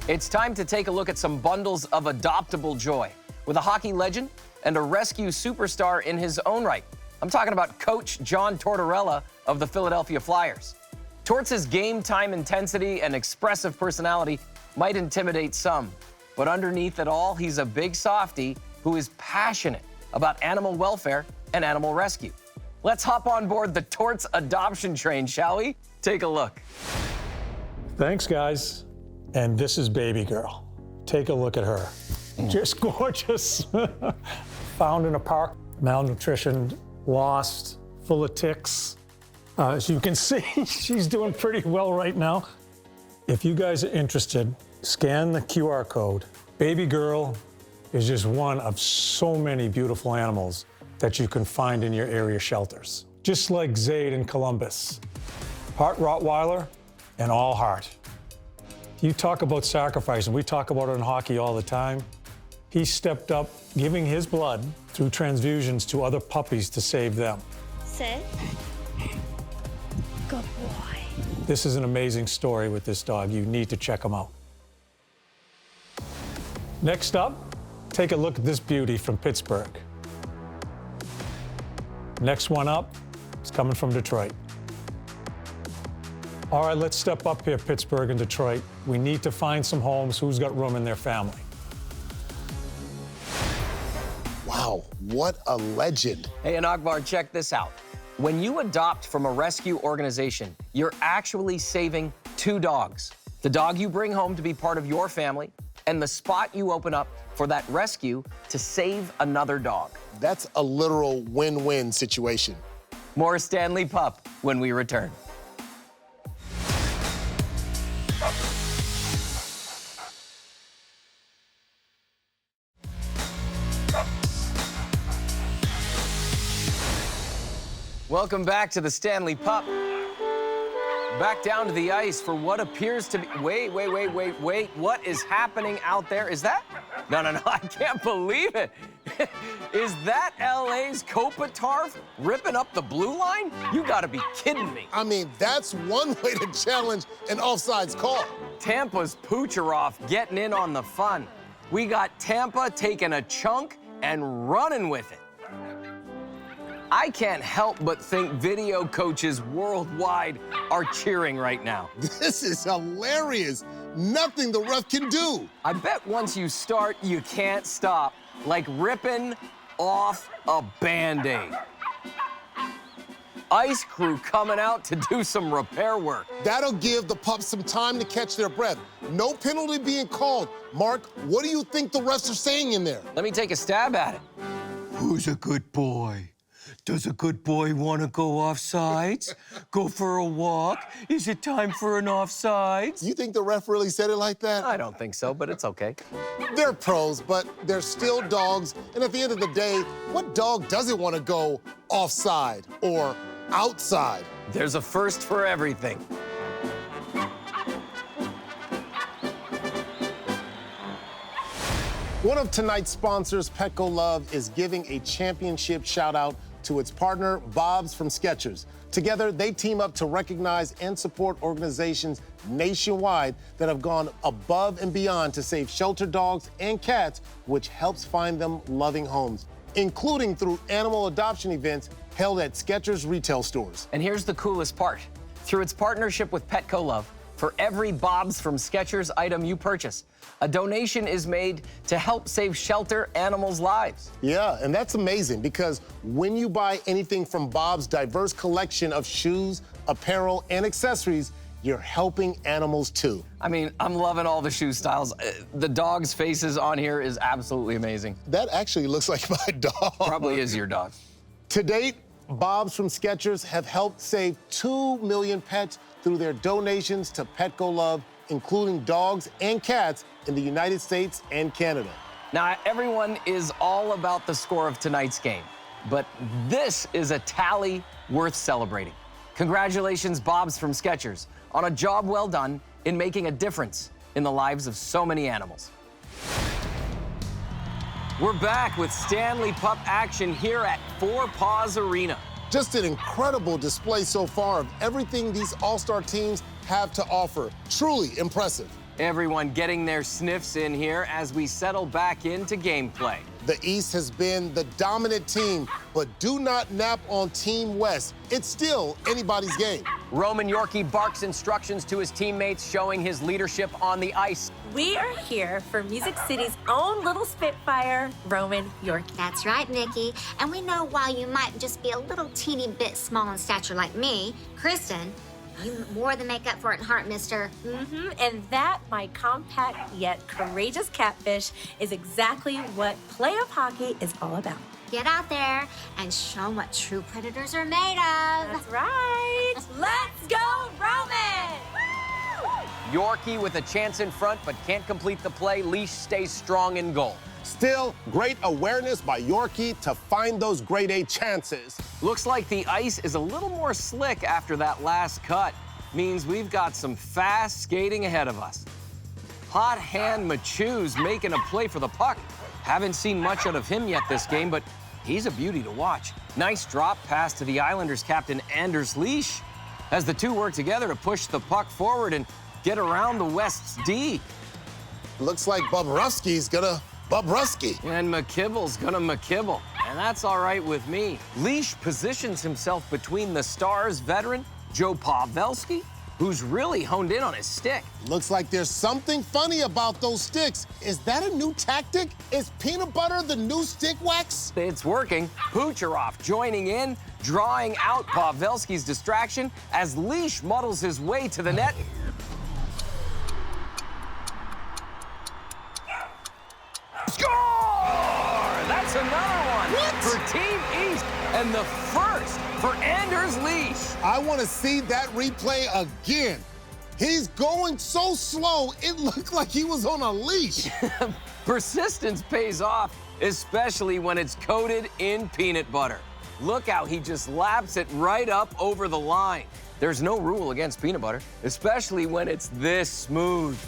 It's time to take a look at some bundles of adoptable joy with a hockey legend and a rescue superstar in his own right. I'm talking about Coach John Tortorella of the Philadelphia Flyers. Torts' game time intensity and expressive personality might intimidate some, but underneath it all, he's a big softy who is passionate about animal welfare and animal rescue. Let's hop on board the Torts adoption train, shall we? Take a look. Thanks, guys. And this is baby girl. Take a look at her. Just gorgeous. Found in a park, malnutrition, lost, full of ticks. As you can see, she's doing pretty well right now. If you guys are interested, scan the QR code. Baby girl is just one of so many beautiful animals that you can find in your area shelters. Just like Zaid in Columbus. Part Rottweiler and all heart. You talk about sacrifice, and we talk about it in hockey all the time. He stepped up, giving his blood through transfusions to other puppies to save them. Sit. Good boy. This is an amazing story with this dog. You need to check him out. Next up, take a look at this beauty from Pittsburgh. Next one up is coming from Detroit. All right, let's step up here, Pittsburgh and Detroit. We need to find some homes. Who's got room in their family? Wow, what a legend. Hey, and Akbar, check this out. When you adopt from a rescue organization, you're actually saving 2 dogs. The dog you bring home to be part of your family, and the spot you open up for that rescue to save another dog. That's a literal win-win situation. More Stanley Pup when we return. Welcome back to the Stanley Pup. Back down to the ice for what appears to be... Wait. What is happening out there? Is that... No, I can't believe it. Is that LA's Kopitar ripping up the blue line? You gotta be kidding me. I mean, that's one way to challenge an offsides call. Tampa's Kucherov getting in on the fun. We got Tampa taking a chunk and running with it. I can't help but think video coaches worldwide are cheering right now. This is hilarious. Nothing the ref can do. I bet once you start, you can't stop, like ripping off a Band-Aid. Ice crew coming out to do some repair work. That'll give the pups some time to catch their breath. No penalty being called. Mark, what do you think the refs are saying in there? Let me take a stab at it. Who's a good boy? Does a good boy want to go offsides? Go for a walk? Is it time for an offsides? You think the ref really said it like that? I don't think so, but it's okay. They're pros, but they're still dogs. And at the end of the day, what dog doesn't want to go offside or outside? There's a first for everything. One of tonight's sponsors, Petco Love, is giving a championship shout out to its partner, Bob's from Skechers. Together, they team up to recognize and support organizations nationwide that have gone above and beyond to save shelter dogs and cats, which helps find them loving homes, including through animal adoption events held at Skechers retail stores. And here's the coolest part. Through its partnership with Petco Love, for every Bob's from Skechers item you purchase, a donation is made to help save shelter animals' lives. Yeah, and that's amazing because when you buy anything from Bob's diverse collection of shoes, apparel, and accessories, you're helping animals too. I mean, I'm loving all the shoe styles. The dog's faces on here is absolutely amazing. That actually looks like my dog. Probably is your dog. To date, Bob's from Skechers have helped save 2 million pets through their donations to Petco Love, including dogs and cats in the United States and Canada. Now, everyone is all about the score of tonight's game, but this is a tally worth celebrating. Congratulations, Bob's from Skechers, on a job well done in making a difference in the lives of so many animals. We're back with Stanley Pup action here at Four Paws Arena. Just an incredible display so far of everything these all-star teams have to offer. Truly impressive. Everyone getting their sniffs in here as we settle back into gameplay. The East has been the dominant team, but do not nap on Team West. It's still anybody's game. Roman Yorkie barks instructions to his teammates, showing his leadership on the ice. We are here for Music City's own little Spitfire, Roman Yorkie. That's right, Nikki. And we know while you might just be a little teeny bit small in stature like me, Kristen, you more than make up for it in heart, mister. And that, my compact yet courageous catfish, is exactly what playoff hockey is all about. Get out there and show 'em what true predators are made of. That's right. Let's go, Roman! Yorkie with a chance in front, but can't complete the play. Leash stays strong in goal. Still, great awareness by Yorkie to find those grade A chances. Looks like the ice is a little more slick after that last cut. Means we've got some fast skating ahead of us. Hot Hand Machu's making a play for the puck. Haven't seen much out of him yet this game, but he's a beauty to watch. Nice drop pass to the Islanders captain Anders Leash as the two work together to push the puck forward and get around the West's D. Looks like Bobrovsky's gonna Bobrovsky. And McKibble's gonna McKibble, and that's all right with me. Leash positions himself between the Stars veteran, Joe Pavelski, who's really honed in on his stick. Looks like there's something funny about those sticks. Is that a new tactic? Is peanut butter the new stick wax? It's working. Kucherov joining in, drawing out Pavelski's distraction as Leash muddles his way to the net. Score! That's another one for Team East, and the first for Anders Leash. I want to see that replay again. He's going so slow, it looked like he was on a leash. Persistence pays off, especially when it's coated in peanut butter. Look how he just laps it right up over the line. There's no rule against peanut butter, especially when it's this smooth.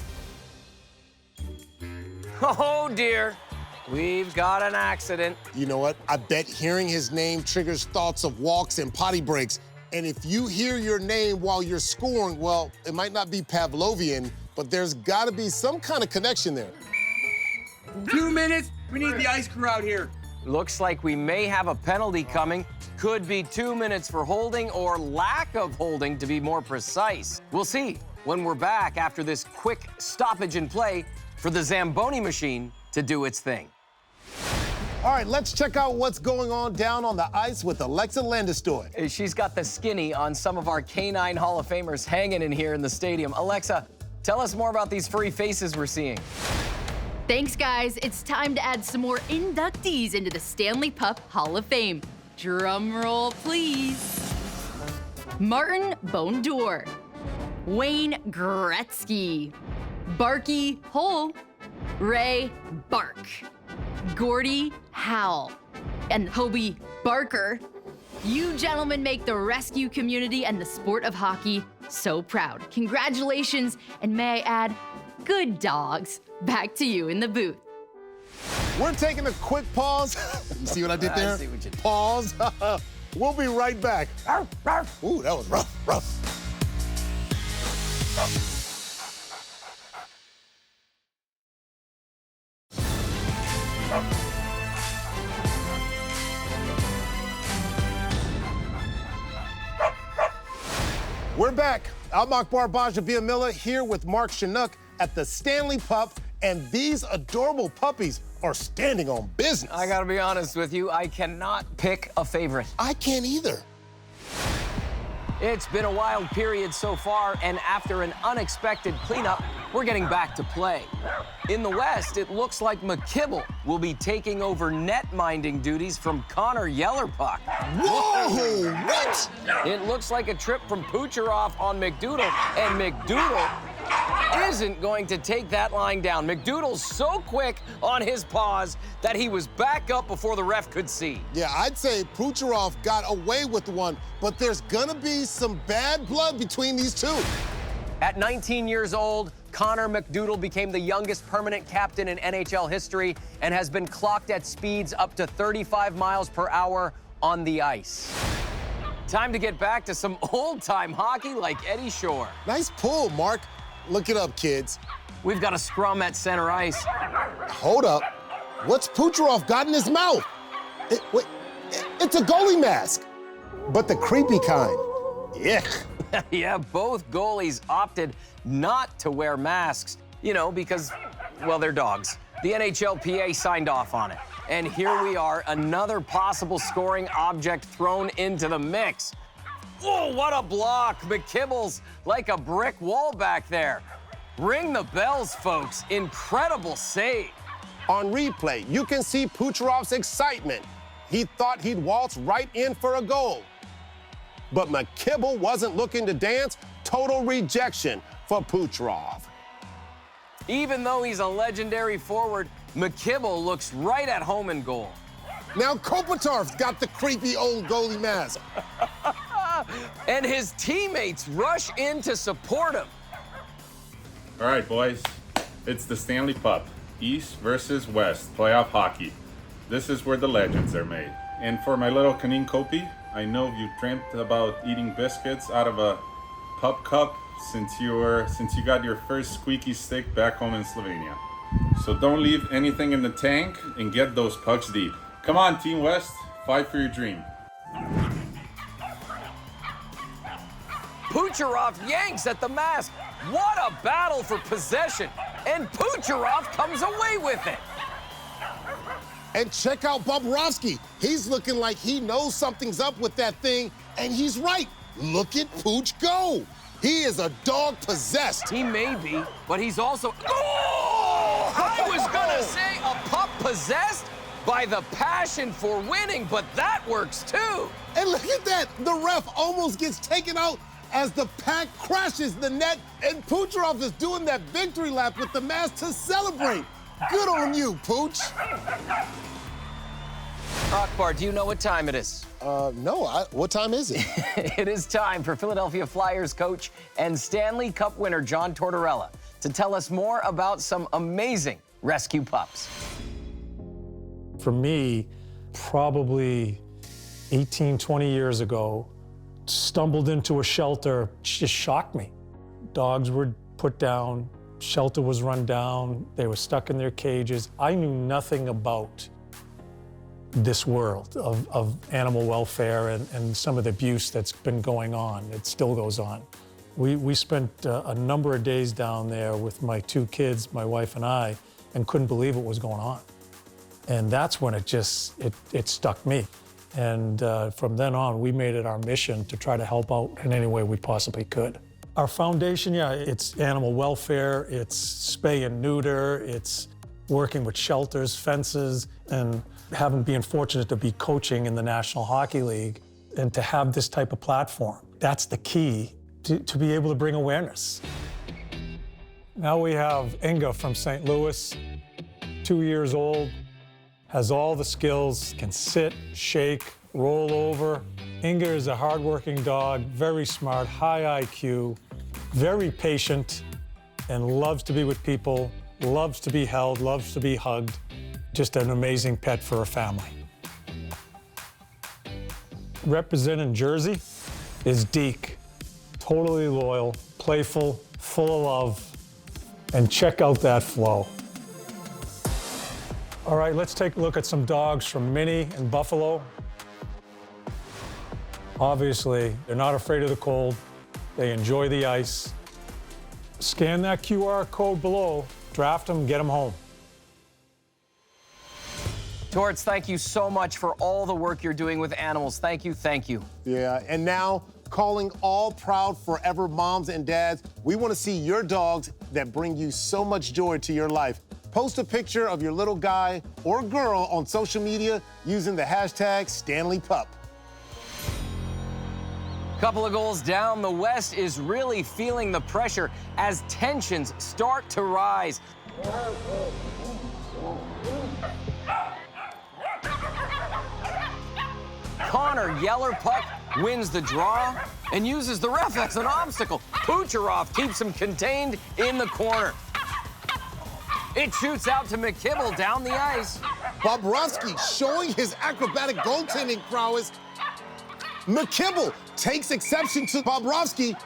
Oh dear, we've got an accident. You know what? I bet hearing his name triggers thoughts of walks and potty breaks. And if you hear your name while you're scoring, well, it might not be Pavlovian, but there's got to be some kind of connection there. 2 minutes. We need the ice crew out here. Looks like we may have a penalty coming. Could be 2 minutes for holding or lack of holding, to be more precise. We'll see when we're back after this quick stoppage in play for the Zamboni machine to do its thing. All right, let's check out what's going on down on the ice with Alexa Landestoy. She's got the skinny on some of our Canine Hall of Famers hanging in here in the stadium. Alexa, tell us more about these furry faces we're seeing. Thanks, guys. It's time to add some more inductees into the Stanley Pup Hall of Fame. Drum roll, please. Martin Bondor, Wayne Gretzky, Barky Hole, Ray Bark, Gordie Howe, and Hobie Barker. You gentlemen make the rescue community and the sport of hockey so proud. Congratulations, and may I add, good dogs. Back to you in the booth. We're taking a quick pause. You see what I did there? I see what you did. Pause. We'll be right back. Ooh, that was rough. We're back. I'm Akbar Baja-Villamilla here with Mark Chinook at the Stanley Pup, and these adorable puppies are standing on business. I gotta be honest with you, I cannot pick a favorite. I can't either. It's been a wild period so far, and after an unexpected cleanup, we're getting back to play. In the West, it looks like McKibble will be taking over net-minding duties from Connor Yellerpuck. Whoa, what? It looks like a trip from Kucherov on McDoodle, and McDoodle isn't going to take that line down. McDoodle's so quick on his paws that he was back up before the ref could see. Yeah, I'd say Kucherov got away with one, but there's gonna be some bad blood between these two. At 19 years old, Connor McDoodle became the youngest permanent captain in NHL history and has been clocked at speeds up to 35 miles per hour on the ice. Time to get back to some old-time hockey like Eddie Shore. Nice pull, Mark. Look it up, kids. We've got a scrum at center ice. Hold up. What's Kucherov got in his mouth? Wait, it's a goalie mask, but the creepy kind. Yuck. Yeah, both goalies opted not to wear masks, you know, because, well, they're dogs. The NHLPA signed off on it. And here we are, another possible scoring object thrown into the mix. Whoa, what a block. McKibble's like a brick wall back there. Ring the bells, folks. Incredible save. On replay, you can see Kucherov's excitement. He thought he'd waltz right in for a goal. But McKibble wasn't looking to dance. Total rejection for Kucherov. Even though he's a legendary forward, McKibble looks right at home in goal. Now Kopitar's got the creepy old goalie mask. And his teammates rush in to support him. All right, boys. It's the Stanley Pup. East versus West playoff hockey. This is where the legends are made. And for my little Kanin Kopi, I know you dreamt about eating biscuits out of a pup cup since you got your first squeaky stick back home in Slovenia. So don't leave anything in the tank and get those pucks deep. Come on, Team West, fight for your dream. Kucherov yanks at the mask. What a battle for possession. And Kucherov comes away with it. And check out Bobrovsky. He's looking like he knows something's up with that thing, and he's right. Look at Pooch go. He is a dog possessed. He may be, but he's also... Oh! I was gonna say a pup possessed by the passion for winning, but that works too. And look at that. The ref almost gets taken out as the pack crashes the net, and Kucherov is doing that victory lap with the mask to celebrate. Good on you, Pooch. Akbar, do you know what time it is? No. What time is it? It is time for Philadelphia Flyers coach and Stanley Cup winner John Tortorella to tell us more about some amazing rescue pups. For me, probably 18, 20 years ago, stumbled into a shelter, just shocked me. Dogs were put down, shelter was run down, they were stuck in their cages. I knew nothing about this world of animal welfare and some of the abuse that's been going on. It still goes on. We spent a number of days down there with my two kids, my wife and I, and couldn't believe what was going on. And that's when it stuck me. And from then on, we made it our mission to try to help out in any way we possibly could. Our foundation, yeah, it's animal welfare, it's spay and neuter, it's working with shelters, fences, and being fortunate to be coaching in the National Hockey League and to have this type of platform. That's the key to be able to bring awareness. Now we have Inga from St. Louis, 2 years old, has all the skills, can sit, shake, roll over. Inga is a hardworking dog, very smart, high IQ, very patient, and loves to be with people, loves to be held, loves to be hugged. Just an amazing pet for a family. Representing Jersey is Deke. Totally loyal, playful, full of love, and check out that flow. All right, let's take a look at some dogs from Minnie and Buffalo. Obviously, they're not afraid of the cold. They enjoy the ice. Scan that QR code below, draft them, get them home. Torts, thank you so much for all the work you're doing with animals. Thank you, thank you. Yeah, and now, calling all proud forever moms and dads, we want to see your dogs that bring you so much joy to your life. Post a picture of your little guy or girl on social media using the hashtag #StanleyPup. Couple of goals down, the West is really feeling the pressure as tensions start to rise. Connor Yellerpuck wins the draw and uses the ref as an obstacle. Kucherov keeps him contained in the corner. It shoots out to McKibble down the ice. Bobrovsky showing his acrobatic goaltending prowess. McKibble takes exception to Bobrovsky.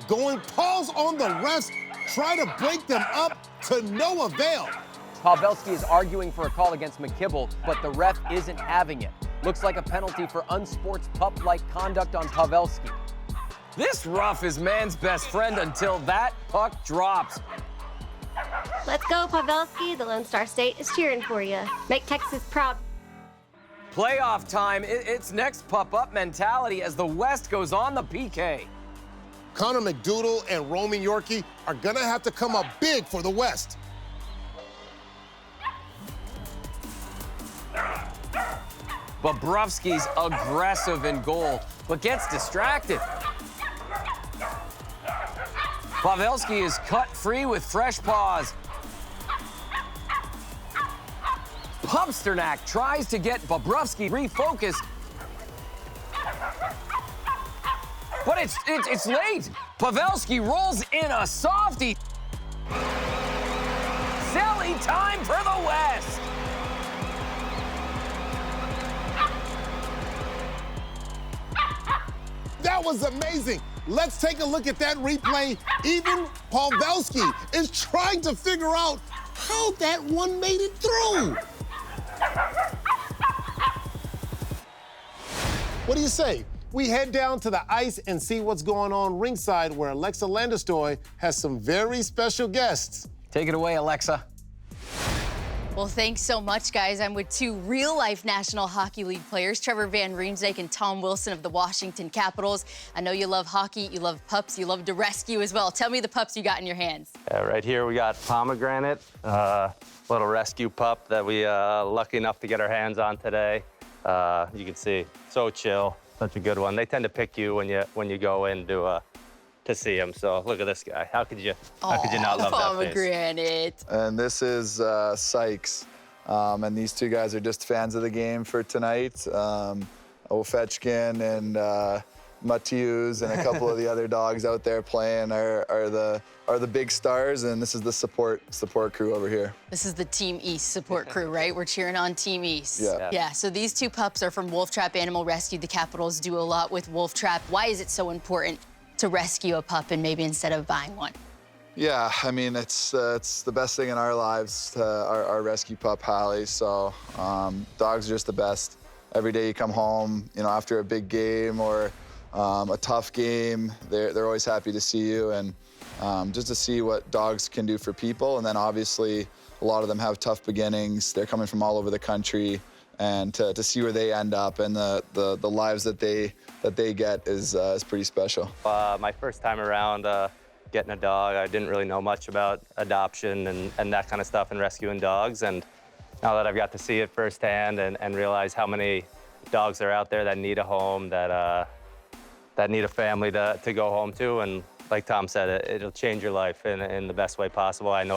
Going paws on the refs, try to break them up to no avail. Pavelski is arguing for a call against McKibble, but the ref isn't having it. Looks like a penalty for unsports pup-like conduct on Pavelski. This rough is man's best friend until that puck drops. Let's go, Pavelski. The Lone Star State is cheering for you. Make Texas proud. Playoff time. It's next pup-up mentality as the West goes on the PK. Connor McDoodle and Roman Yorkie are gonna have to come up big for the West. Bobrovsky's aggressive in goal, but gets distracted. Pavelski is cut free with fresh paws. Pasternak tries to get Bobrovsky refocused. But it's late. Pavelski rolls in a softie. Silly time for the West. That was amazing. Let's take a look at that replay. Even Pavelski is trying to figure out how that one made it through. What do you say? We head down to the ice and see what's going on ringside, where Alexa Landestoy has some very special guests. Take it away, Alexa. Well, thanks so much, guys. I'm with two real-life National Hockey League players, Trevor Van Riemsdyk and Tom Wilson of the Washington Capitals. I know you love hockey, you love pups, you love to rescue as well. Tell me the pups you got in your hands. Right here we got Pomegranate, little rescue pup that we lucky enough to get our hands on today. You can see, so chill, such a good one. They tend to pick you when you go in to see him. So look at this guy. How could you not love that face? Pomegranate. And this is Sykes. And these two guys are just fans of the game for tonight. Ovechkin and Matthews and a couple of the other dogs out there playing are the big stars, and this is the support crew over here. This is the Team East support crew, right? We're cheering on Team East. Yeah. Yeah, so these two pups are from Wolf Trap Animal Rescue. The Capitals do a lot with Wolf Trap. Why is it so important to rescue a pup and maybe instead of buying one? Yeah, I mean, it's the best thing in our lives, our rescue pup, Hallie. So dogs are just the best. Every day you come home, after a big game or a tough game, they're always happy to see you, and just to see what dogs can do for people. And then obviously a lot of them have tough beginnings. They're coming from all over the country, and to see where they end up and the lives that they get is pretty special. My first time around getting a dog, I didn't really know much about adoption and that kind of stuff and rescuing dogs. And now that I've got to see it firsthand and realize how many dogs are out there that need a home, that need a family to go home to, and like Tom said, it'll change your life in the best way possible. I know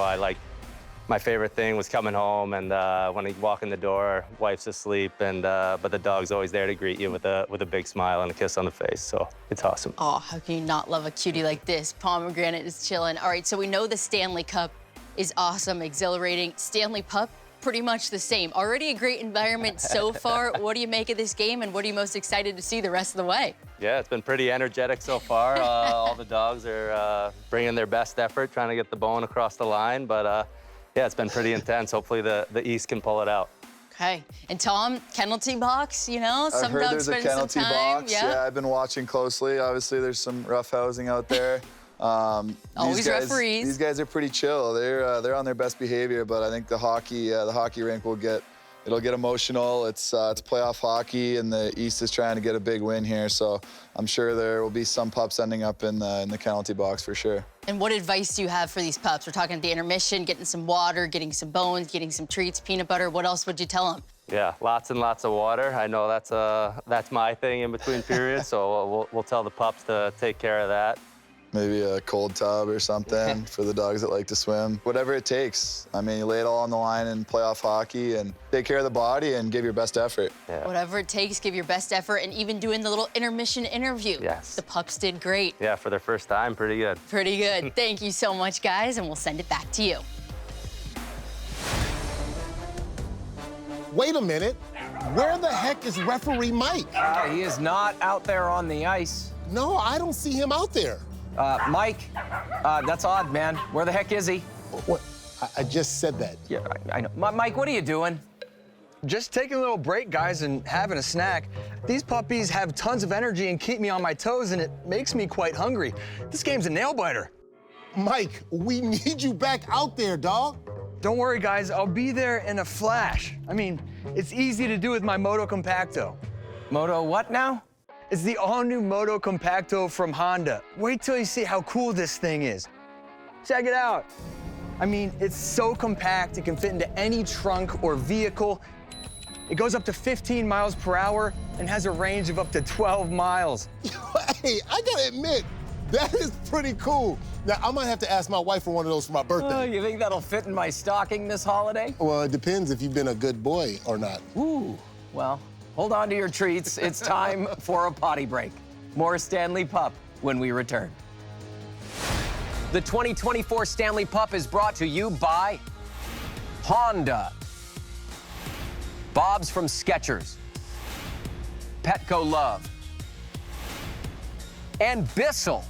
my favorite thing was coming home, and when you walk in the door, wife's asleep, but the dog's always there to greet you with a big smile and a kiss on the face. So it's awesome. Oh, how can you not love a cutie like this? Pomegranate is chilling. All right, so we know the Stanley Cup is awesome, exhilarating. Stanley Pup pretty much the same. Already a great environment so far. What do you make of this game, and what are you most excited to see the rest of the way? Yeah, it's been pretty energetic so far. All the dogs are bringing their best effort, trying to get the bone across the line. But yeah, it's been pretty intense. Hopefully the East can pull it out. Okay. And Tom, kennelty box, you know, some I've heard dogs there's a spend some kennelty time. box. Yeah, I've been watching closely. Obviously, there's some rough housing out there. Always referees. These guys are pretty chill. They're on their best behavior, but I think the hockey rink will get emotional. It's playoff hockey, and the East is trying to get a big win here. So I'm sure there will be some pups ending up in the kennelty box for sure. And what advice do you have for these pups? We're talking at the intermission, getting some water, getting some bones, getting some treats, peanut butter. What else would you tell them? Yeah, lots and lots of water. I know that's my thing in between periods, so we'll tell the pups to take care of that. Maybe a cold tub or something for the dogs that like to swim. Whatever it takes. I mean, you lay it all on the line in playoff hockey and take care of the body and give your best effort. Yeah. Whatever it takes, give your best effort, and even doing the little intermission interview. Yes. The pups did great. Yeah, for their first time, pretty good. Pretty good. Thank you so much, guys, and we'll send it back to you. Wait a minute. Where the heck is referee Mike? He is not out there on the ice. No, I don't see him out there. Mike, that's odd, man. Where the heck is he? What? I just said that. Yeah, I know. Mike, what are you doing? Just taking a little break, guys, and having a snack. These puppies have tons of energy and keep me on my toes, and it makes me quite hungry. This game's a nail-biter. Mike, we need you back out there, dog. Don't worry, guys. I'll be there in a flash. I mean, it's easy to do with my Moto Compacto. Moto what now? It's the all-new Moto Compacto from Honda. Wait till you see how cool this thing is. Check it out. I mean, it's so compact, it can fit into any trunk or vehicle. It goes up to 15 miles per hour and has a range of up to 12 miles. Hey, I gotta admit, that is pretty cool. Now, I might have to ask my wife for one of those for my birthday. You think that'll fit in my stocking this holiday? Well, it depends if you've been a good boy or not. Ooh, well, hold on to your treats. It's time for a potty break. More Stanley Pup when we return. The 2024 Stanley Pup is brought to you by Honda, Bob's from Skechers, Petco Love, and Bissell.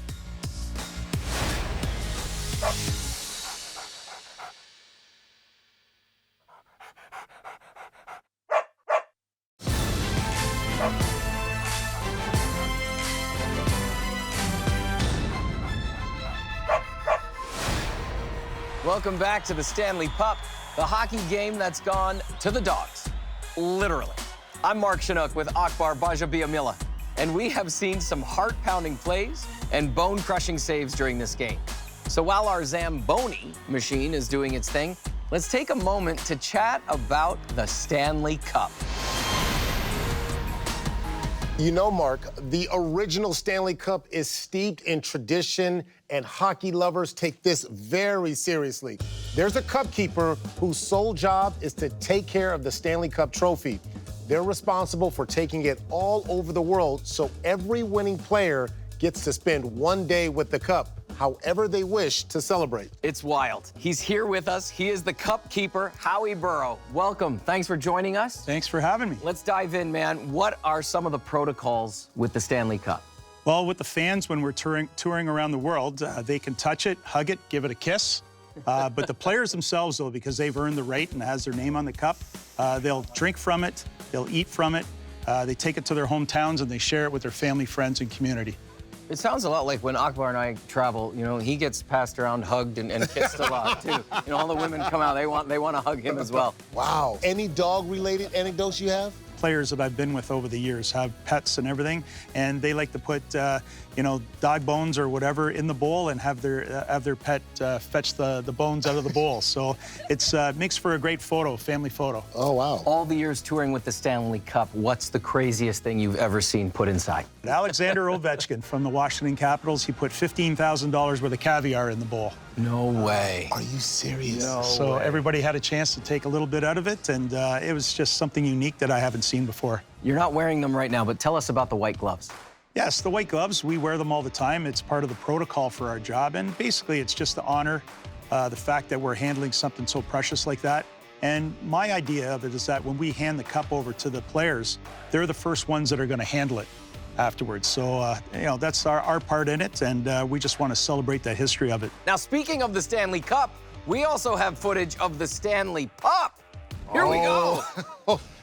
Welcome back to the Stanley Pup, the hockey game that's gone to the dogs, literally. I'm Mark Chinook with Akbar Bajabiamila, and we have seen some heart-pounding plays and bone-crushing saves during this game. So while our Zamboni machine is doing its thing, let's take a moment to chat about the Stanley Cup. You know, Mark, the original Stanley Cup is steeped in tradition, and hockey lovers take this very seriously. There's a cup keeper whose sole job is to take care of the Stanley Cup trophy. They're responsible for taking it all over the world, so every winning player gets to spend one day with the cup, however they wish to celebrate. It's wild. He's here with us. He is the cup keeper, Howie Burrow. Welcome. Thanks for joining us. Thanks for having me. Let's dive in, man. What are some of the protocols with the Stanley Cup? Well, with the fans, when we're touring around the world, they can touch it, hug it, give it a kiss. But the players themselves, though, because they've earned the right and it has their name on the cup, they'll drink from it, they'll eat from it, they take it to their hometowns, and they share it with their family, friends, and community. It sounds a lot like when Akbar and I travel, you know, he gets passed around, hugged, and kissed a lot, too. You know, all the women come out, they want to hug him as well. Wow. Any dog-related anecdotes you have? Players that I've been with over the years have pets and everything, and they like to put, you know, dog bones or whatever in the bowl and have their pet fetch the bones out of the bowl. So it's makes for a great photo, family photo. Oh, wow. All the years touring with the Stanley Cup, what's the craziest thing you've ever seen put inside? Alexander Ovechkin from the Washington Capitals, he put $15,000 worth of caviar in the bowl. No way. Are you serious? No so way. Everybody had a chance to take a little bit out of it, and it was just something unique that I haven't seen before. You're not wearing them right now, but tell us about the white gloves. Yes, the white gloves, we wear them all the time. It's part of the protocol for our job, and basically it's just to honor the fact that we're handling something so precious like that. And my idea of it is that when we hand the cup over to the players, they're the first ones that are going to handle it afterwards. So, you know, that's our part in it, and we just want to celebrate the history of it. Now, speaking of the Stanley Cup, we also have footage of the Stanley Pup. Here we go.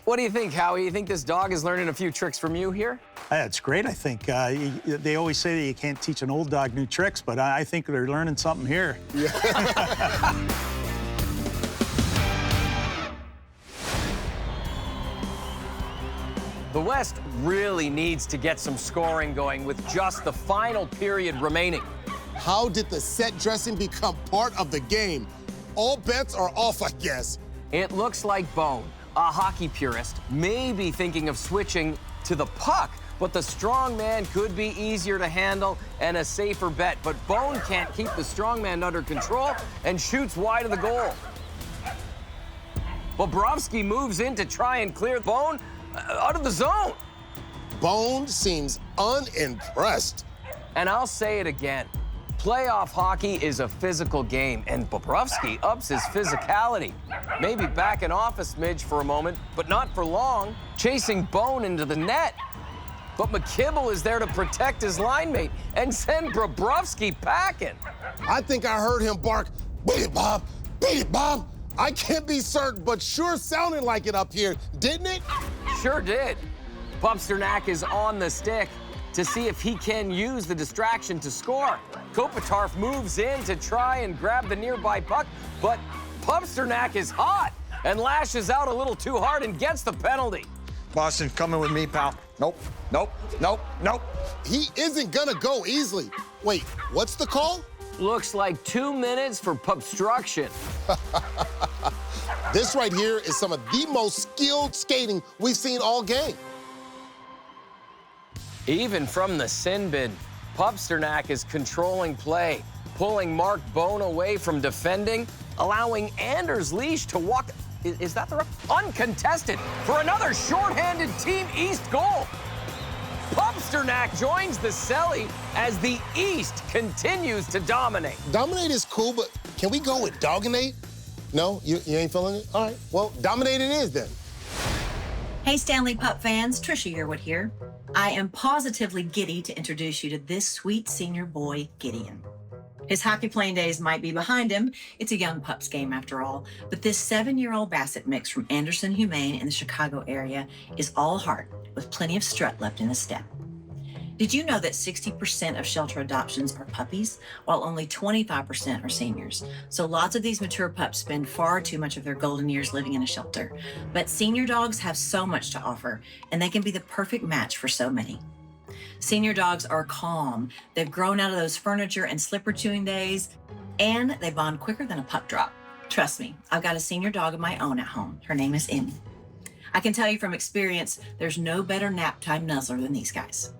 What do you think, Howie? You think this dog is learning a few tricks from you here? It's great, I think. They always say that you can't teach an old dog new tricks, but I think they're learning something here. The West really needs to get some scoring going with just the final period remaining. How did the set dressing become part of the game? All bets are off, I guess. It looks like Bone, a hockey purist, may be thinking of switching to the puck, but the strong man could be easier to handle and a safer bet. But Bone can't keep the strong man under control and shoots wide of the goal. Bobrovsky moves in to try and clear Bone out of the zone. Bone seems unimpressed. And I'll say it again. Playoff hockey is a physical game, and Bobrovsky ups his physicality. Maybe backing off a smidge for a moment, but not for long, chasing Bone into the net. But McKibble is there to protect his line mate and send Bobrovsky packing. I think I heard him bark, "Beat it, Bob! Beat it, Bob!" I can't be certain, but sure sounded like it up here, didn't it? Sure did. Pasternak is on the stick to see if he can use the distraction to score. Kopitar moves in to try and grab the nearby puck, but Pasternak is hot and lashes out a little too hard and gets the penalty. Boston, coming with me, pal. Nope, nope, nope, nope. He isn't gonna go easily. Wait, what's the call? Looks like 2 minutes for obstruction. This right here is some of the most skilled skating we've seen all game. Even from the sin bin, Pasternak is controlling play, pulling Mark Bone away from defending, allowing Anders Leash to walk. Is that the uncontested for another shorthanded Team East goal? Pasternak joins the celly as the East continues to dominate. Dominate is cool, but can we go with doginate? No, you ain't feeling it? All right, well, dominate it is then. Hey, Stanley Pup fans, Trisha Yearwood here. I am positively giddy to introduce you to this sweet senior boy, Gideon. His hockey playing days might be behind him. It's a young pups game after all. But this 7-year-old Basset mix from Anderson Humane in the Chicago area is all heart with plenty of strut left in his step. Did you know that 60% of shelter adoptions are puppies, while only 25% are seniors? So lots of these mature pups spend far too much of their golden years living in a shelter. But senior dogs have so much to offer, and they can be the perfect match for so many. Senior dogs are calm. They've grown out of those furniture and slipper chewing days, and they bond quicker than a pup drop. Trust me, I've got a senior dog of my own at home. Her name is Emmy. I can tell you from experience, there's no better nap time nuzzler than these guys.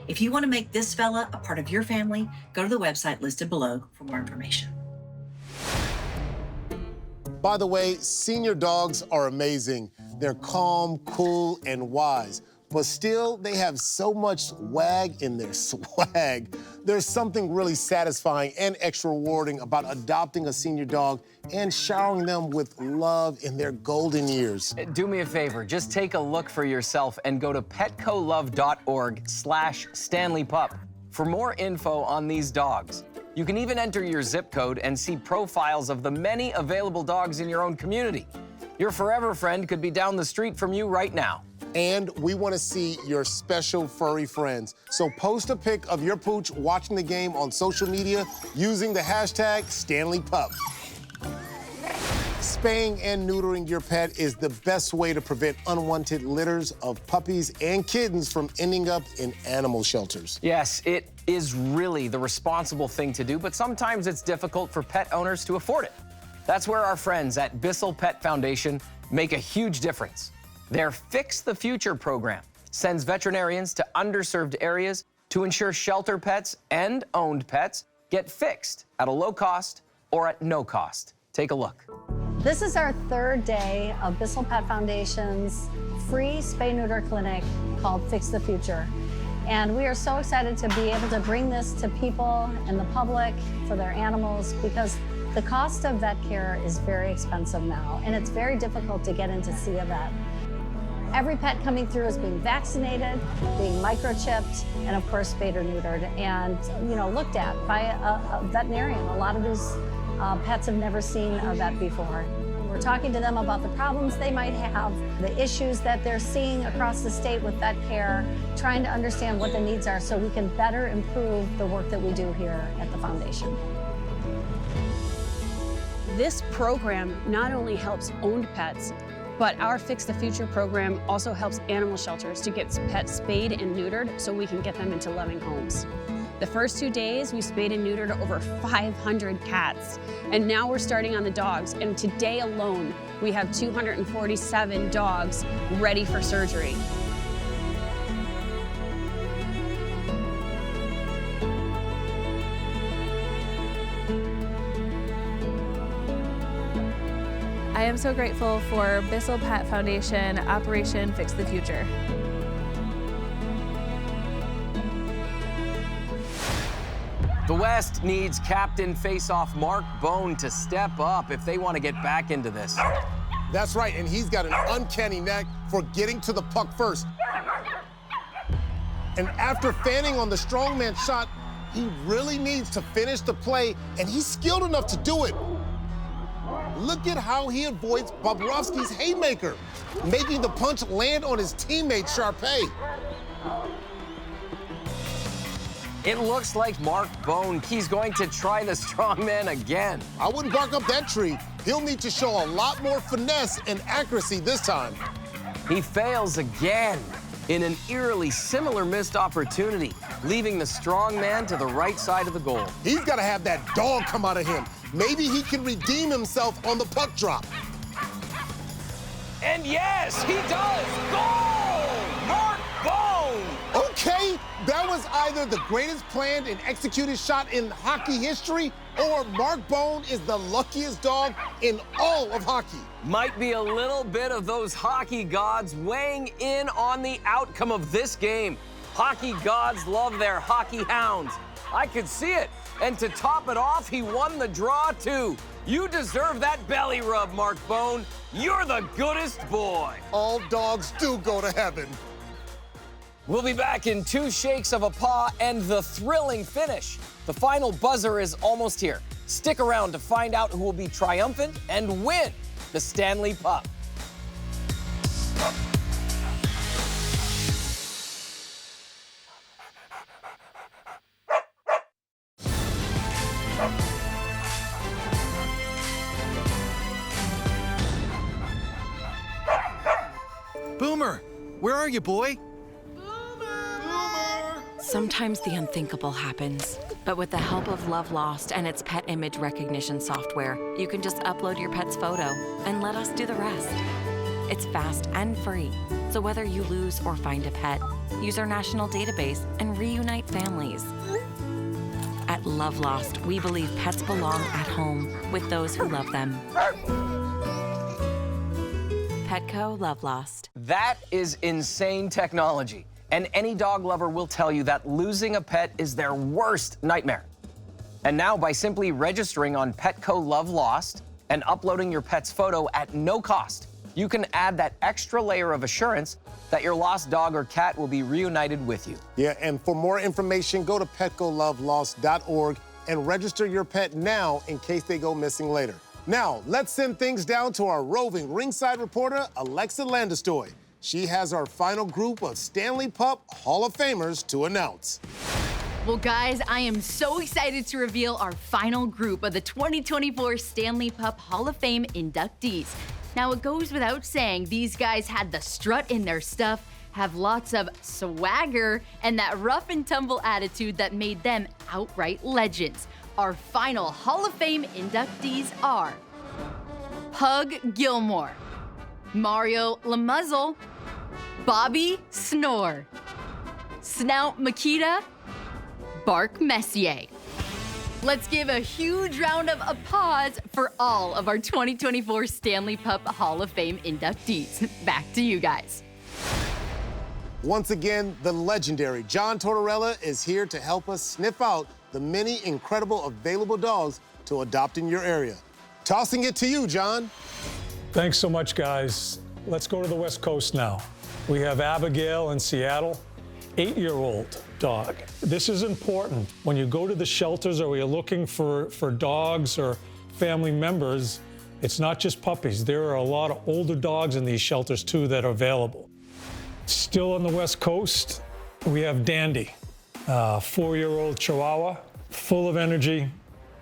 If you want to make this fella a part of your family, go to the website listed below for more information. By the way, senior dogs are amazing. They're calm, cool, and wise. But still, they have so much wag in their swag. There's something really satisfying and extra rewarding about adopting a senior dog and showering them with love in their golden years. Do me a favor, just take a look for yourself and go to petcolove.org/StanleyPup for more info on these dogs. You can even enter your zip code and see profiles of the many available dogs in your own community. Your forever friend could be down the street from you right now. And we want to see your special furry friends. So post a pic of your pooch watching the game on social media using the hashtag StanleyPup. Spaying and neutering your pet is the best way to prevent unwanted litters of puppies and kittens from ending up in animal shelters. Yes, it is really the responsible thing to do, but sometimes it's difficult for pet owners to afford it. That's where our friends at Bissell Pet Foundation make a huge difference. Their Fix the Future program sends veterinarians to underserved areas to ensure shelter pets and owned pets get fixed at a low cost or at no cost. Take a look. This is our third day of Bissell Pet Foundation's free spay-neuter clinic called Fix the Future. And we are so excited to be able to bring this to people and the public for their animals because The cost of vet care is very expensive now, and it's very difficult to get in to see a vet. Every pet coming through is being vaccinated, being microchipped, and of course spayed or neutered, and looked at by a veterinarian. A lot of these pets have never seen a vet before. We're talking to them about the problems they might have, the issues that they're seeing across the state with vet care, trying to understand what the needs are so we can better improve the work that we do here at the foundation. This program not only helps owned pets, but our Fix the Future program also helps animal shelters to get pets spayed and neutered so we can get them into loving homes. The first 2 days, we spayed and neutered over 500 cats. And now we're starting on the dogs. And today alone, we have 247 dogs ready for surgery. I am so grateful for Bissell Pet Foundation, Operation Fix the Future. The West needs captain face-off Mark Bone to step up if they want to get back into this. That's right, and he's got an uncanny knack for getting to the puck first. And after fanning on the strongman shot, he really needs to finish the play, and he's skilled enough to do it. Look at how he avoids Bobrovsky's haymaker, making the punch land on his teammate Sharpay. It looks like Mark Bone, he's going to try the strongman again. I wouldn't bark up that tree. He'll need to show a lot more finesse and accuracy this time. He fails again in an eerily similar missed opportunity, leaving the strongman to the right side of the goal. He's got to have that dog come out of him. Maybe he can redeem himself on the puck drop. And yes, he does! Goal! Mark Bone! Okay, that was either the greatest planned and executed shot in hockey history, or Mark Bone is the luckiest dog in all of hockey. Might be a little bit of those hockey gods weighing in on the outcome of this game. Hockey gods love their hockey hounds. I could see it. And to top it off, he won the draw, too. You deserve that belly rub, Mark Bone. You're the goodest boy. All dogs do go to heaven. We'll be back in 2 shakes of a paw and the thrilling finish. The final buzzer is almost here. Stick around to find out who will be triumphant and win the Stanley Pup. Boomer, where are you, boy? Sometimes the unthinkable happens, but with the help of Love Lost and its pet image recognition software, you can just upload your pet's photo and let us do the rest. It's fast and free, so whether you lose or find a pet, use our national database and reunite families. At Love Lost, we believe pets belong at home with those who love them. Petco Love Lost. That is insane technology. And any dog lover will tell you that losing a pet is their worst nightmare. And now, by simply registering on Petco Love Lost and uploading your pet's photo at no cost, you can add that extra layer of assurance that your lost dog or cat will be reunited with you. Yeah, and for more information, go to PetcoLoveLost.org and register your pet now in case they go missing later. Now, let's send things down to our roving ringside reporter, Alexa Landestoy. She has our final group of Stanley Pup Hall of Famers to announce. Well, guys, I am so excited to reveal our final group of the 2024 Stanley Pup Hall of Fame inductees. Now, it goes without saying, these guys had the strut in their stuff, have lots of swagger, and that rough and tumble attitude that made them outright legends. Our final Hall of Fame inductees are Pug Gilmore, Mario LaMuzzle, Bobby Snore, Snout Makita, Bark Messier. Let's give a huge round of applause for all of our 2024 Stanley Pup Hall of Fame inductees. Back to you guys. Once again, the legendary John Tortorella is here to help us sniff out the many incredible available dogs to adopt in your area. Tossing it to you, John. Thanks so much, guys. Let's go to the West Coast now. We have Abigail in Seattle, 8-year-old dog. This is important. When you go to the shelters or you're looking for dogs or family members, it's not just puppies. There are a lot of older dogs in these shelters, too, that are available. Still on the West Coast, we have Dandy, 4-year-old Chihuahua, full of energy,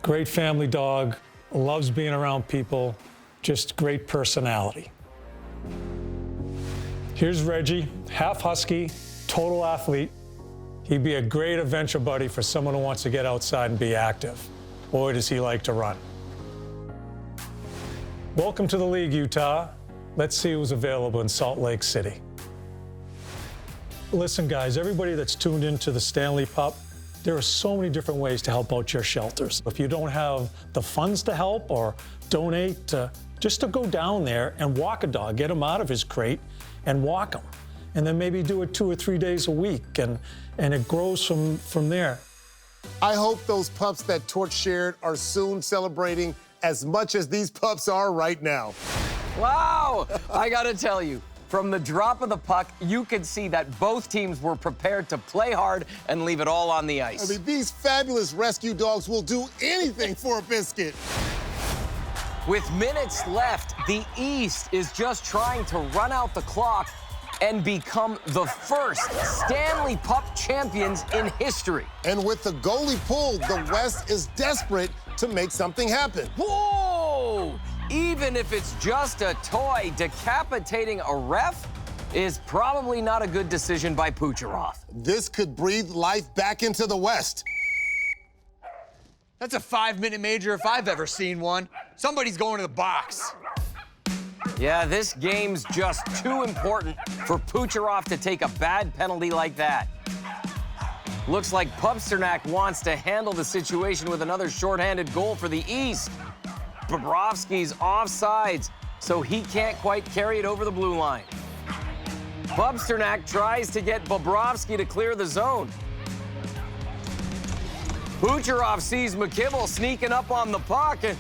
great family dog, loves being around people, just great personality. Here's Reggie, half husky, total athlete. He'd be a great adventure buddy for someone who wants to get outside and be active. Boy, does he like to run. Welcome to the league, Utah. Let's see who's available in Salt Lake City. Listen, guys, everybody that's tuned into the Stanley Pup, there are so many different ways to help out your shelters. If you don't have the funds to help or donate, just to go down there and walk a dog, get him out of his crate and walk him. And then maybe do it 2 or 3 days a week, and it grows from there. I hope those pups that Torch shared are soon celebrating as much as these pups are right now. Wow! I gotta tell you, from the drop of the puck, you could see that both teams were prepared to play hard and leave it all on the ice. I mean, these fabulous rescue dogs will do anything for a biscuit. With minutes left, the East is just trying to run out the clock and become the first Stanley Pup champions in history. And with the goalie pulled, the West is desperate to make something happen. Whoa! Even if it's just a toy, decapitating a ref is probably not a good decision by Kucherov. This could breathe life back into the West. That's a 5-minute major if I've ever seen one. Somebody's going to the box. Yeah, this game's just too important for Kucherov to take a bad penalty like that. Looks like Pastrnak wants to handle the situation with another shorthanded goal for the East. Bobrovsky's offsides, so he can't quite carry it over the blue line. Pastrnak tries to get Bobrovsky to clear the zone. Kucherov sees McKibble sneaking up on the puck and...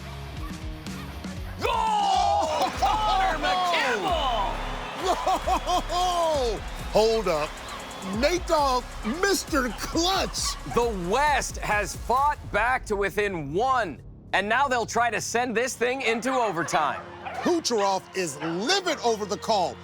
Goal! Connor McKibble! Whoa! Hold up. Nate Dogg, Mr. Clutch! The West has fought back to within 1, and now they'll try to send this thing into overtime. Kucherov is livid over the call.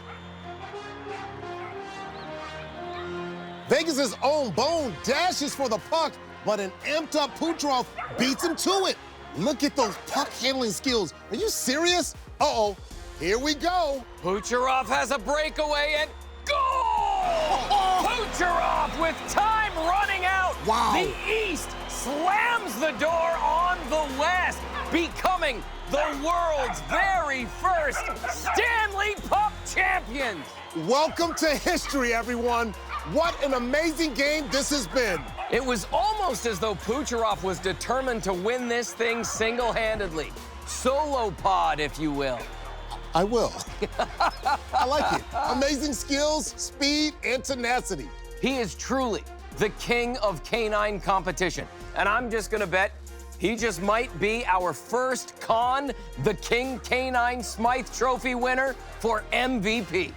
Vegas's own Bone dashes for the puck, but an amped-up Kucherov beats him to it. Look at those puck handling skills. Are you serious? Uh-oh, here we go. Kucherov has a breakaway and goal! Kucherov with time running out. Wow. The East slams the door on the West, becoming the world's very first Stanley Pup champions. Welcome to history, everyone. What an amazing game this has been. It was almost as though Kucherov was determined to win this thing single-handedly. Solo pod, if you will. I will. I like it. Amazing skills, speed, and tenacity. He is truly the king of canine competition. And I'm just gonna bet he just might be our first Con, the King Canine Smythe Trophy winner for MVP.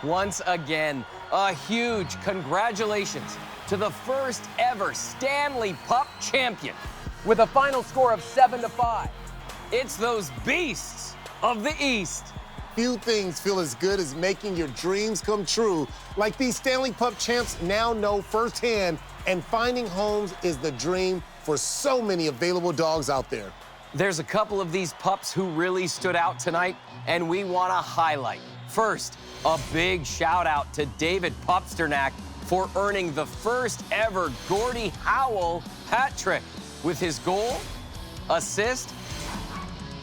Once again, a huge congratulations to the first ever Stanley Pup champion with a final score of 7-5. It's those beasts of the East. Few things feel as good as making your dreams come true, like these Stanley Pup champs now know firsthand, and finding homes is the dream for so many available dogs out there. There's a couple of these pups who really stood out tonight, and we want to highlight. First, a big shout out to David Pastrnak for earning the first ever Gordie Howe hat trick with his goal, assist,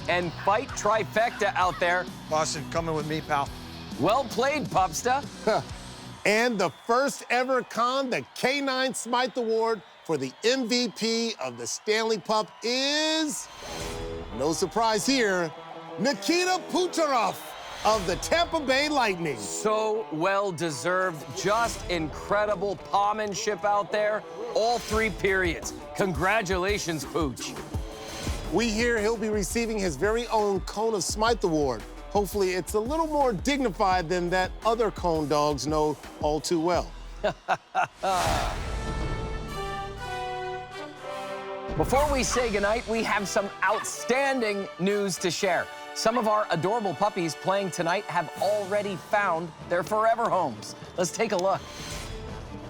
and fight trifecta out there. Boston, coming with me, pal. Well played, Pupsta. And the first ever Con, the K9 Smythe Award for the MVP of the Stanley Pup is, no surprise here, Nikita Kucherov. of the Tampa Bay Lightning. So well deserved. Just incredible penmanship out there. All 3 periods. Congratulations, Pooch. We hear he'll be receiving his very own Cone of Smythe Award. Hopefully, it's a little more dignified than that other Cone dogs know all too well. Before we say goodnight, we have some outstanding news to share. Some of our adorable puppies playing tonight have already found their forever homes. Let's take a look.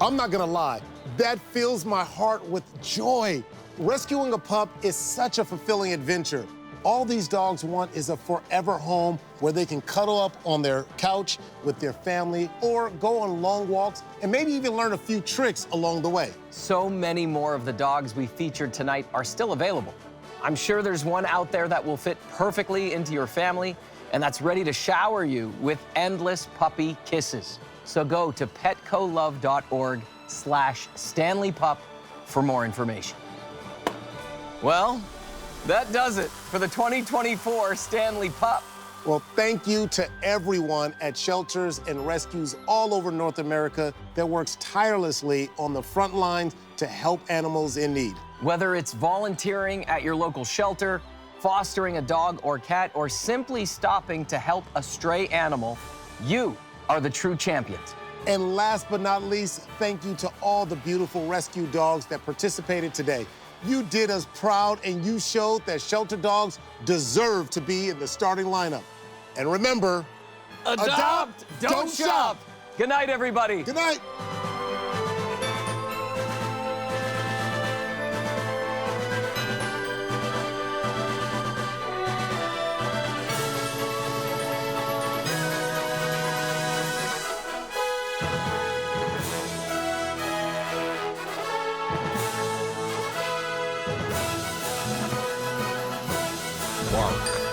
I'm not gonna lie, that fills my heart with joy. Rescuing a pup is such a fulfilling adventure. All these dogs want is a forever home where they can cuddle up on their couch with their family or go on long walks and maybe even learn a few tricks along the way. So many more of the dogs we featured tonight are still available. I'm sure there's one out there that will fit perfectly into your family and that's ready to shower you with endless puppy kisses. So go to petcolove.org/StanleyPup for more information. Well, that does it for the 2024 Stanley Pup. Well, thank you to everyone at shelters and rescues all over North America that works tirelessly on the front lines to help animals in need. Whether it's volunteering at your local shelter, fostering a dog or cat, or simply stopping to help a stray animal, you are the true champions. And last but not least, thank you to all the beautiful rescue dogs that participated today. You did us proud, and you showed that shelter dogs deserve to be in the starting lineup. And remember, adopt, don't shop. Good night, everybody. Good night. Bark.